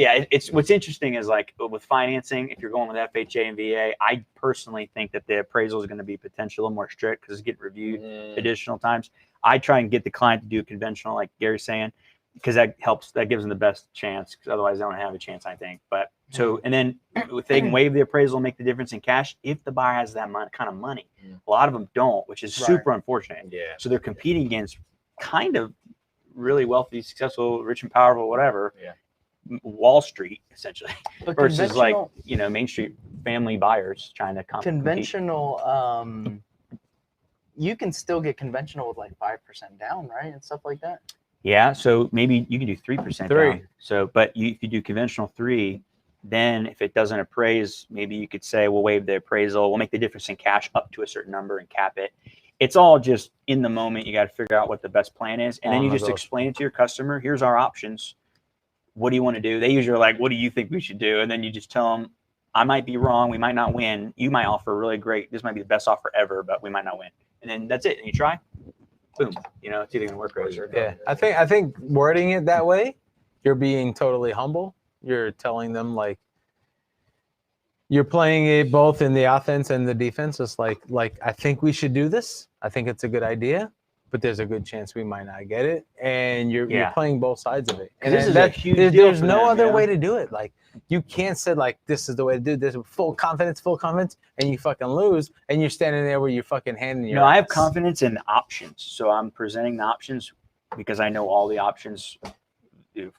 what's interesting is like with financing, if you're going with FHA and VA, I personally think that the appraisal is going to be potentially a little more strict because it's getting reviewed additional times. I try and get the client to do conventional, like Gary's saying, because that helps, that gives them the best chance, because otherwise they don't have a chance, I think. But so, and then if they can waive the appraisal and make the difference in cash, if the buyer has that kind of money. A lot of them don't, which is super unfortunate. Yeah. So they're competing against kind of really wealthy, successful, rich and powerful, whatever. Yeah. Wall Street, essentially, But versus like, conventional- Main Street family buyers trying to compete. conventional, you can still get conventional with like 5% down, right, and stuff like that. Yeah, so maybe you can do 3% Three. down. So, but if you do conventional 3, then if it doesn't appraise, maybe you could say we'll waive the appraisal. We'll make the difference in cash up to a certain number and cap it. It's all just in the moment. You got to figure out what the best plan is, and then you just explain it to your customer. Here's our options. What do you want to do? They usually are like, what do you think we should do? And then you just tell them, I might be wrong. We might not win. You might offer really great. This might be the best offer ever, but we might not win. And then that's it. And you try. Boom. You know, it's either gonna work or it's Yeah, I think wording it that way, you're being totally humble. You're telling them like you're playing it both in the offense and the defense. It's like I think we should do this. I think it's a good idea, but there's a good chance we might not get it. And you're playing both sides of it. And this is a huge deal there's for no them, other way to do it. Like you can't say like this is the way to do this with full confidence, and you fucking lose, and you're standing there with your fucking hand in your. No, I have ass. confidence in the options, so I'm presenting the options because I know all the options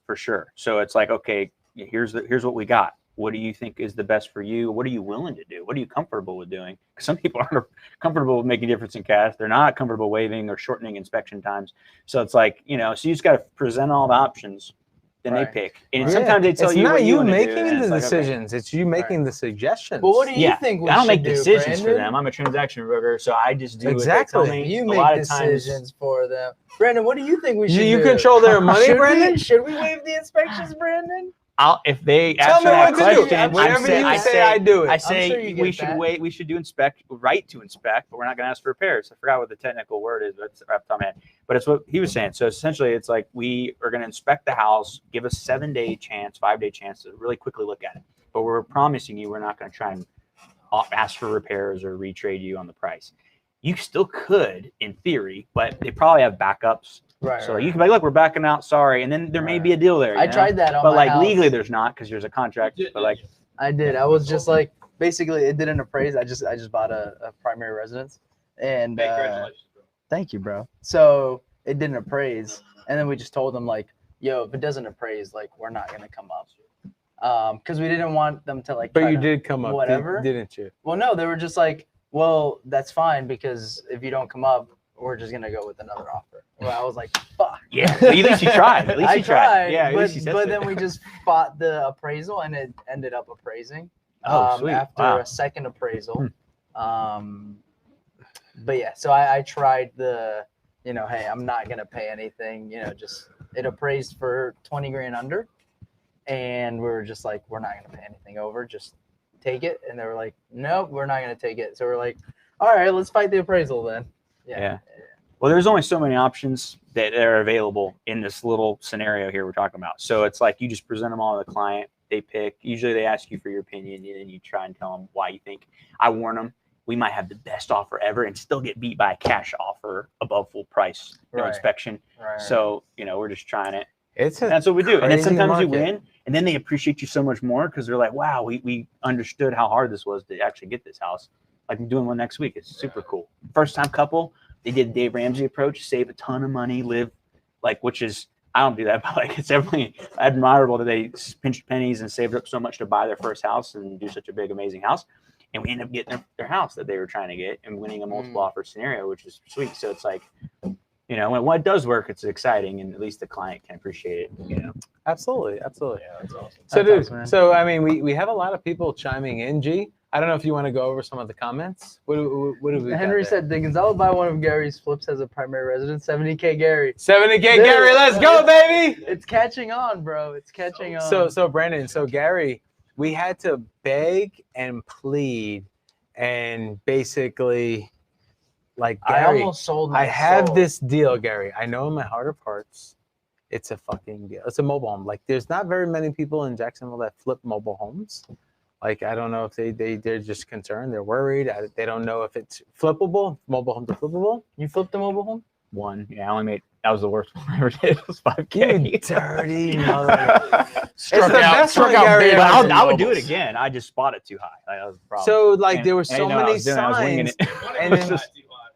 for sure. So it's like, okay, here's what we got. What do you think is the best for you? What are you willing to do? What are you comfortable with doing? Because some people aren't comfortable with making a difference in cash. They're not comfortable waiving or shortening inspection times. So it's like, you know, so you just got to present all the options. Then they pick. And sometimes they tell it's you not what you want to making do, the like, decisions. It's you making the suggestions. But what do you think we I don't should make do, decisions for Brandon? them. I'm a transaction broker, so I just do Exactly. what they tell me. You A make lot of times- decisions for them. Brandon, what do you think we should do? You control their money, should Brandon? should we waive the inspections, Brandon? If they Tell ask me that what to do. question, Whatever you say, I do it. I I'm say sure you we get should that. wait. We should do right to inspect, but we're not going to ask for repairs. I forgot what the technical word is, but it's off the top of my head. But it's what he was saying. So essentially, it's like we are going to inspect the house, give a 7-day chance, 5-day chance to really quickly look at it. But we're promising you we're not going to try and ask for repairs or retrade you on the price. You still could, in theory, but they probably have backups. Right. So you can be like, look, we're backing out, sorry, and then there may be a deal there. I tried that on but my like house. legally, there's not because there's a contract. But like, I did. I was just like, basically, it didn't appraise. I just bought a primary residence, and thank you, bro. So it didn't appraise, and then we just told them like, yo, if it doesn't appraise, like we're not gonna come up, because we didn't want them to like. But you did come up, whatever, didn't you? Well, no, they were just like, well, that's fine because if you don't come up, we're just gonna go with another offer. Well, I was like, fuck. yeah, at least you tried. At least I you tried. Yeah, at but, least you said but so. then we just fought the appraisal, and it ended up appraising. Oh, sweet. After Wow. a second appraisal. But yeah, so I tried the, you know, hey, I'm not gonna pay anything, you know, just it appraised for 20 grand under, and we were just like, we're not gonna pay anything over, just take it. And they were like, nope, we're not gonna take it. So we're like, all right, let's fight the appraisal then. Yeah. Well, there's only so many options that are available in this little scenario here we're talking about. So it's like you just present them all to the client. They pick. Usually they ask you for your opinion, and then you try and tell them why you think. I warn them, we might have the best offer ever and still get beat by a cash offer above full price, no inspection. Right. So, you know, we're just trying it. That's what we do. And then crazy sometimes you market. win, and then they appreciate you so much more because they're like, wow, we understood how hard this was to actually get this house. Like I'm doing one next week. It's super cool. First time couple. They did the Dave Ramsey approach, save a ton of money, live like, which is, I don't do that, but like it's definitely admirable that they pinched pennies and saved up so much to buy their first house and do such a big, amazing house. And we end up getting their house that they were trying to get and winning a multiple offer scenario, which is sweet. So it's like, you know, when it does work, it's exciting, and at least the client can appreciate it, you know. Absolutely. Yeah, that's awesome. So, That's dude, awesome, man. so I mean, we have a lot of people chiming in. G, I don't know if you want to go over some of the comments. What do we? Henry said, "The Gonzalo buy one of Gary's flips as a primary residence, 70K Gary." 70K, Dude, Gary. Let's go, baby. It's catching on, bro. It's catching on. So Brandon, so Gary, we had to beg and plead, and basically, like I Gary, almost sold my I have soul. this deal, Gary. I know in my heart of hearts, it's a fucking deal. It's a mobile home. Like, there's not very many people in Jacksonville that flip mobile homes. Like, I don't know if they're just concerned. They're worried. They don't know if it's flippable. Mobile homes are flippable. You flipped a mobile home? One. Yeah, I only made, that was the worst one I ever did. It was 5K. You dirty mother. Struck out Gary. big But on I would do it mobiles. again. I just bought it too high. Like, that was the problem. So, like, And- there were and I so didn't know what I many was doing. I was winging signs. it. And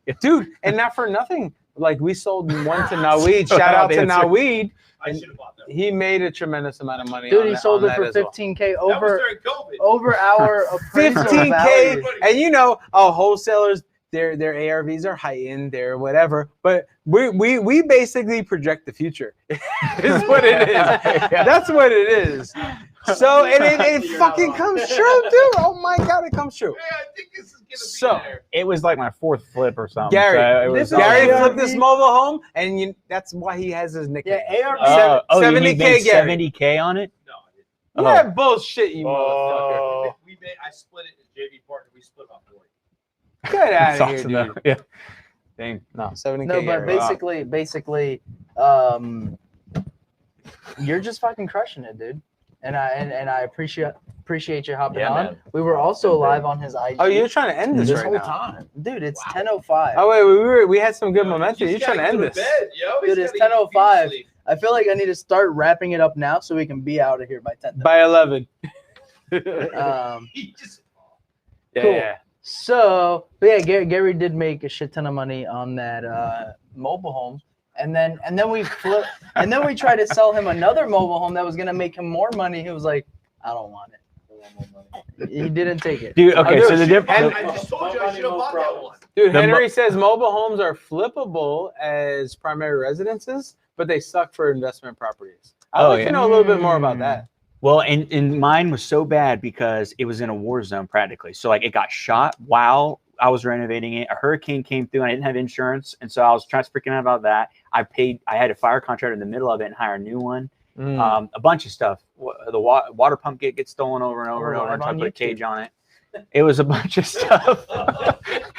then dude, and not for nothing. Like, we sold one to Naweed. Shout out to Naweed. I should have bought that. He made a tremendous amount of money. Dude, on he that- sold on it for that as well. 15K That was over during COVID. our appraisal 15K, value. and you know, wholesalers, their ARVs are heightened, they're whatever. But we basically project the future. Is what it is. That's what it is. So and it fucking comes true, dude. Oh my god, it comes true. Yeah, I think this is gonna be So there. It was like my 4th flip or something. Gary, so it was Gary Yeah. flipped this mobile home, and that's why he has his nickname. Yeah, ARV. Oh, you 70K, made Gary. 70K on it? No, I didn't. Yeah, bullshit, you motherfucker. Oh, I split it in JV partner. We split about 40. Get out That's of here, awesome, dude. though. Yeah. Dang. No, 70K. No, but Gary. basically, you're just fucking crushing it, dude. And I appreciate you hopping Yeah, on. man. We were also live on his IG. Oh, you're trying to end this this right whole now. time. Dude, it's 10:05. Oh wait, we had some good momentum. You're trying to end this. Dude, it's 10:05. I feel like I need to start wrapping it up now so we can be out of here by 10. By 11. He just Yeah, Cool. yeah. So, but yeah, Gary did make a shit ton of money on that mobile home, and then we flipped, and then we tried to sell him another mobile home that was gonna make him more money. He was like, "I don't want it." He didn't take it. Dude, okay, do so it. the difference. I just told you I should have bought that one. Dude, The Henry says mobile homes are flippable as primary residences, but they suck for investment properties. I'd Oh, like yeah. to know a little bit more about that. Well, and mine was so bad because it was in a war zone practically. So like it got shot while I was renovating it. A hurricane came through and I didn't have insurance. And so I was freaking out about that. I had a fire contractor in the middle of it and hire a new one. A bunch of stuff. The water pump gets stolen over and over and over and try to put a cage on it. It was a bunch of stuff.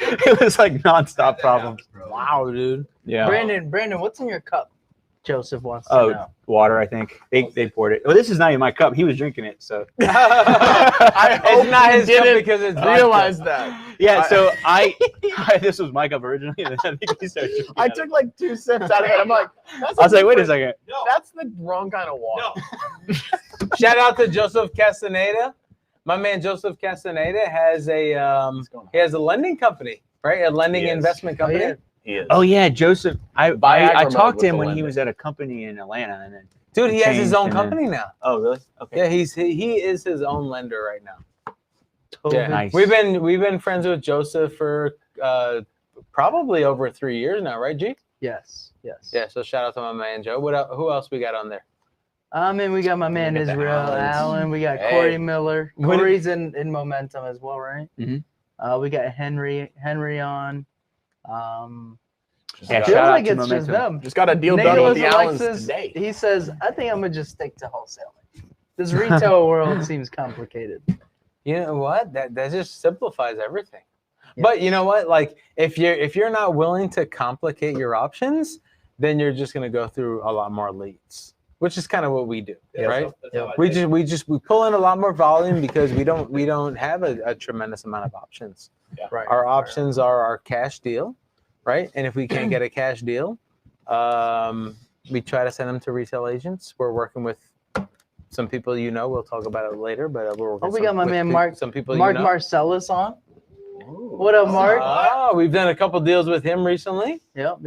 It was like nonstop problems. Wow, dude. Yeah. Brandon, what's in your cup? Joseph wants to Oh, know. water, I think. They poured it. Well, this is not even my cup. He was drinking it. So It's not his cup didn't because it's vodka. realize that. yeah, so I this was my cup originally, and then I think he started drinking I out of took like 2 sips out of it. I'm like, that's I was like, wait a different- second. No, That's the wrong kind of water. no. Shout out to Joseph Castaneda. My man Joseph Castaneda has a lending company, right? A lending He is. investment company. yeah. He is. Oh yeah, Joseph. I Viagra mode talked with to him the when he lending. was at a company in Atlanta, and then Dude, he has his changed own and then- company now. oh really? Okay. Yeah, he is his own lender right now. Yeah. Nice. We've been friends with Joseph for probably over 3 years now, right, G? Yes. Yeah. So shout out to my man Joe. Who else we got on there? And we got my man We got the Israel Allens. Allen. We got Hey. Corey Miller. What- Corey's in momentum as well, right? Mhm. We got Henry on. Yeah, Feels shout out like to it's just Momentum. them. Just got a deal done with Nicholas the Allens Alexis, today. he says, I think I'm gonna just stick to wholesaling. This retail world seems complicated. You know what? That just simplifies everything. Yeah. But you know what? Like if you're not willing to complicate your options, then you're just gonna go through a lot more leads, which is kind of what we do, right? That's how I We think. we pull in a lot more volume because we don't have a tremendous amount of options. Right. Our options are our cash deal, right? And if we can't get a cash deal, we try to send them to retail agents. We're working with some people we'll talk about it later, but we're working Oh, we got my with man Mark- some people Mark you know. Marcellus on. What up, Mark? Oh, we've done a couple deals with him recently. Yep.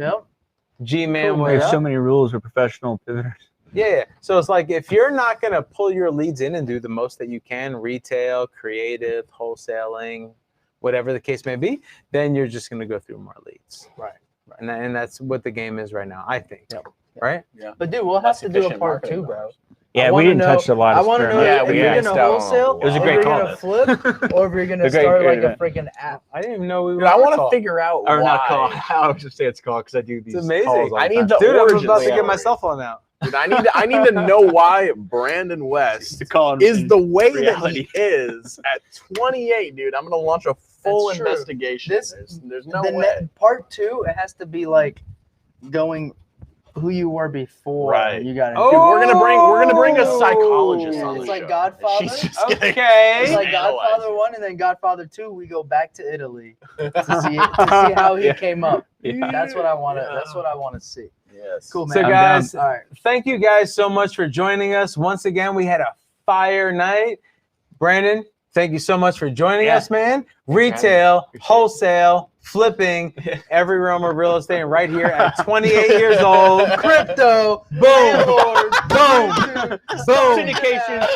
G-Man, Cool, what There's up? so many rules for professional pivoters. Yeah. So it's like if you're not going to pull your leads in and do the most that you can, retail, creative, wholesaling, whatever the case may be, then you're just going to go through more leads. Right. And that's what the game is right now, I think. Yep. Right? But dude, we'll have That's to do a efficient part marketing, 2, bro. Yeah, I we wanna didn't know- touch a lot I of want to sperm. know Yeah, if we you're missed gonna out on a wholesale, lot. It was a or great if you're call, gonna flip, or if you're gonna A great- start great like a event. freaking app. I didn't even know we were Dude, I on want call. to figure out Or not call. why. I would just say it's call because I do these. It's amazing. calls all the I need time. to Dude, I'm origin about to get story. my cell phone out. Dude, I need to know why Brandon West to call him is in the way reality. that he is at 28, dude. I'm gonna launch a full That's true. investigation. This- There's no The way. part 2, it has to be like going who you were before. Right. You got Oh, Dude, we're gonna bring a psychologist on the It's like show. Godfather. She's just gonna Okay. It's like analyze Godfather it. 1 and then Godfather 2. We go back to Italy to see how he Yeah. came up. Yeah. That's what I want to. That's what I want to see. Yes. Cool, man. So I'm guys, All right. thank you guys so much for joining us. Once again, we had a fire night. Brandon, thank you so much for joining Yeah. us, man. Retail, wholesale, flipping, every realm of real estate, and right here at 28 years old. Crypto. Boom. landlord, Boom. Boom. Syndication.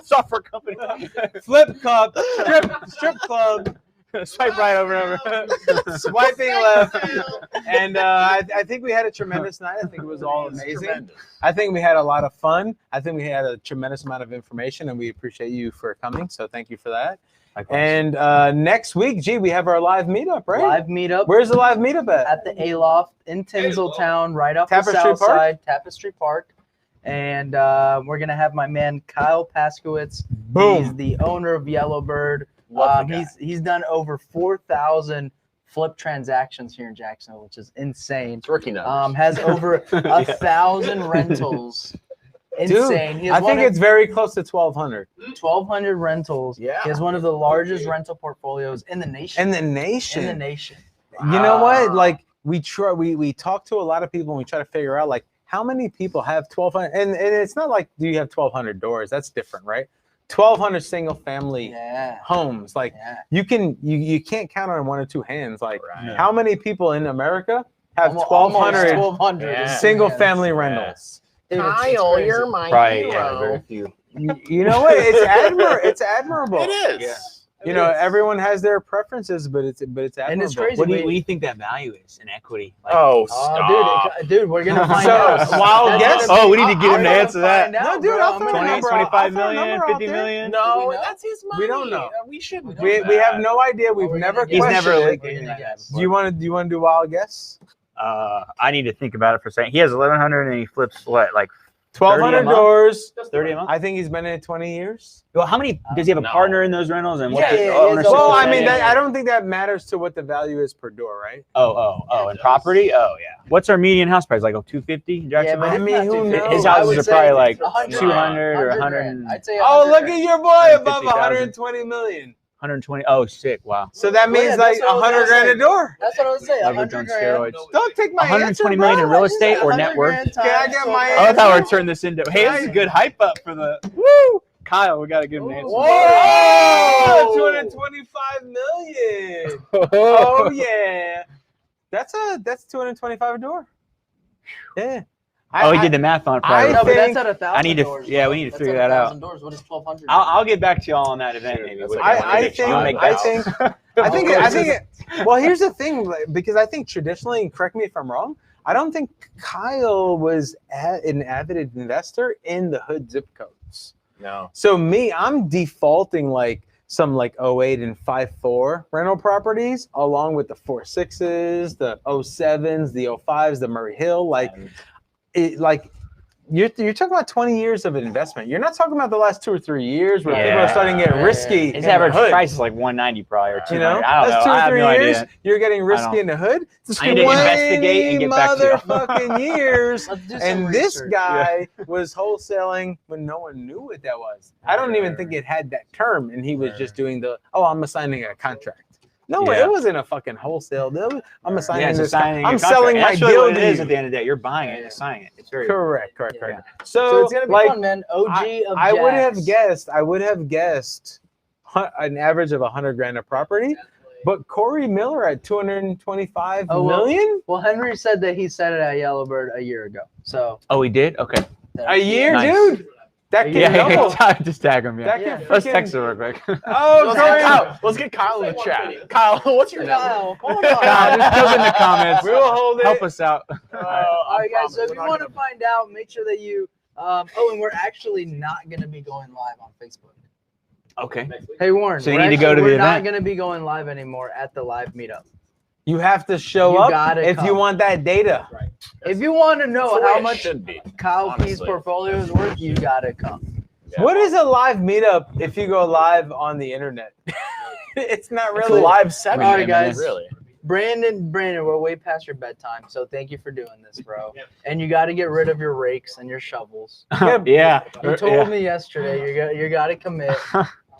Software company. Flip cup, strip club, Swipe right over and over. Swiping left. And I think we had a tremendous night. I think it was all amazing. I think we had a lot of fun. I think we had a tremendous amount of information, and we appreciate you for coming. So thank you for that. And next week, we have our live meetup, right? Live meetup. Where's the live meetup at? At the Aloft in Tinseltown, right off Tapestry the south Park? side, Tapestry Park. And we're going to have my man Kyle Paskowitz. Boom. He's the owner of Yellowbird. Love the guy. He's done over 4,000 flip transactions here in Jacksonville, which is insane. It's rookie numbers. Has over 1,000 rentals. Insane. He has I think it's very close to 1,200. 1,200 rentals. Yeah. He has one of the largest rental portfolios in the nation. In the nation. In the nation. You know what? Like we talk to a lot of people and we try to figure out like how many people have 1,200, and it's not like do you have 1,200 doors? That's different, right? 1,200 single family homes. Like you can't count on one or two hands. Like how many people in America have 1,200 single family rentals? Kyle, you're my Right. hero. Yeah. Very few. You know what? It's admirable. It is. Yeah. You know, everyone has their preferences, but it's admirable. And it's crazy. What do you think that value is in equity? Like, Oh, stop. Dude, we're gonna find So, out. wild guess? Oh, we need to get him to answer that. No, dude, I'll throw a 20, number out. 25 I'll throw a million, number out 50 there. million? No, we know? that's his money. We don't know. We shouldn't. We have no idea. We've We're never gonna He's guess. never questioned linked it. We're any gonna of that guess. Do you want to do wild guess? I need to think about it for a second. He has 1,100 and he flips what, like 1,200 30 a month? doors. 30 a month? I think he's been in it 20 years. Well, how many does he have a No. partner in those rentals? And what Yeah, the yeah, ownership yeah. Well, I mean, percentage? I don't think that matters to what the value is per door, right? And property? Oh, yeah. What's our median house price? Like 250 in Yeah, Jacksonville? but I it's mean, not who 250. knows? His I houses would are say probably like 100 200 or 100 100. grand. I'd say Oh, 100 look grand. at your boy above 150,000. 120 million. 120. Oh, sick. Wow. So that Well, means yeah, like that's what I was 100 gonna grand a say. door. That's what I would say. Leverage 100 on grand. steroids. Don't take my 120 answer, million in bro. real estate or net 100 worth? grand Can I times get so my much. Oh, that's how we turn this into. Hey, this is a good hype up for the. Woo! Kyle, we got to give him an answer. Whoa! 225 million. Oh yeah. That's 225 a door. Yeah. Oh, he did the math on it. I Probably. No, but think- that's at 1,000 I need to- doors. yeah, bro. we need to That's figure at that out. 1,000 doors. What is 1,200? I'll get back to y'all on that event. Sure, Maybe. that's What- like I Make sure think you make that. I think well, here's the thing, like, because I think traditionally, and correct me if I'm wrong, I don't think Kyle was an avid investor in the hood zip codes. No. So I'm defaulting like some like 08 and 54 rental properties along with the 46s, the 07s, the 05s, the Murray Hill. Like you're talking about 20 years of investment. You're not talking about the last 2 or 3 years where people are starting to get risky. His in the average hood. price is like 190 probably or 200. You know, I don't that's know. 2 I or have 3 no years. idea. You're getting don't. risky in the hood. I need to investigate and get back to you. motherfucking years. Let's do some And this research. guy was wholesaling when no one knew what that was. I don't even think it had that term, and he was just doing I'm assigning a contract. No, Yeah. it wasn't a fucking wholesale deal. I'm assigning It's this. assigning I'm a contract. selling my That's really deal what it to is you. at the end of the day. You're buying it, and signing it. It's very Correct. Yeah. So, it's gonna be like, fun, man. OG of I would have Jacks. guessed an average of 100 grand a property, but Corey Miller at 225 Oh, well, million Well, Henry said that he said it at Yellowbird a year ago. So Oh, he did? Okay. a year, Nice. dude. That can double. Just tag him. Yeah. That Yeah. can Let's freaking- text him real quick. Oh, Corey. Let's get Kyle in the chat. Kyle, what's your number? Kyle, hold on. Kyle, just put it in the comments. We will hold it. Help us out. All right, guys. So if you want to find out, make sure that you. And we're actually not going to be going live on Facebook. Okay. Hey, Warren. So you we're need to go actually- to the We're not event? going to be going live anymore at the live meetup. You have to show You up gotta if you come. want that data. If you want to know That's the way how it much should be. Kyle P's honestly. portfolio is worth, you got to come. Yeah. What is a live meetup if you go live on the internet? It's not It's a really live segment. All right, guys. Really. Brandon, we're way past your bedtime, so thank you for doing this, bro. And you got to get rid of your rakes and your shovels. Yeah. You told me yesterday you got to commit.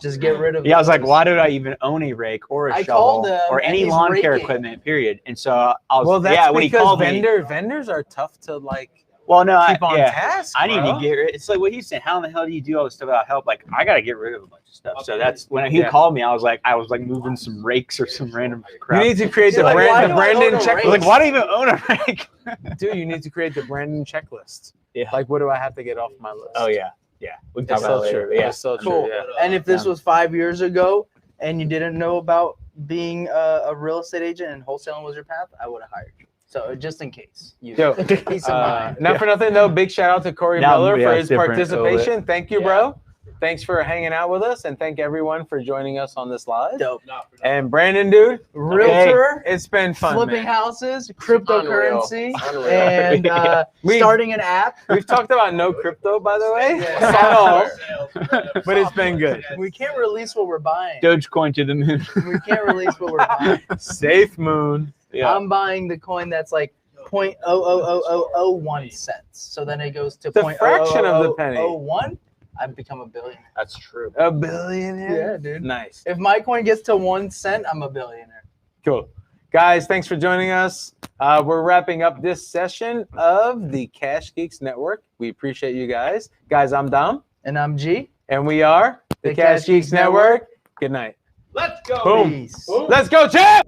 Just get rid of. Yeah, I was like, those. why did I even own a rake or a I shovel called him, or and any he's lawn care raking. equipment? Period. And so I was, Well, that's when he because called me. vendors are tough to like Well, no, keep on task. I need bro. to get rid. It's like what he's saying. How in the hell do you do all this stuff without help? Like, I got to get rid of a bunch of stuff. So that's when he Yeah. called me. I was like moving some rakes or some random You crap. need to create the You're like, why brand, the do I own Brandon a checklist. rake? I was like, why do you even own a rake? Dude, you need to create the Brandon checklist. Yeah. Like, what do I have to get off my list? Oh yeah, we can talk That's about so it later. true. but Yeah. That's so true. Cool. Yeah. And if this was 5 years ago and you didn't know about being a real estate agent and wholesaling was your path, I would have hired you. So just in case. Yo, Peace of mind. not for nothing though. Big shout out to Corey Now, Miller yeah, for it's his different, participation. Thank you, Yeah. bro. Thanks for hanging out with us, and thank everyone for joining us on this live. Dope. Not for nothing. And Brandon, dude, Realtor, it's been fun, flipping man. houses, cryptocurrency, Unreal. and We- starting an app. We've talked about no crypto, by the way, Yeah. at all, Sales, but it's been good. We can't release what we're buying. Dogecoin to the moon. We can't release what we're buying. Safe moon. I'm buying the coin that's like 0.00001 cents. So then it goes to The fraction of the penny. 0.00001. I've become a billionaire. That's true. A billionaire. Yeah, dude. Nice. If my coin gets to 1 cent, I'm a billionaire. Cool. Guys, thanks for joining us. We're wrapping up this session of the Cash Geeks Network. We appreciate you guys. Guys, I'm Dom, And I'm G. and we are the Cash Geeks Network. Good night. Let's go. Boom. Peace. Let's go, champ!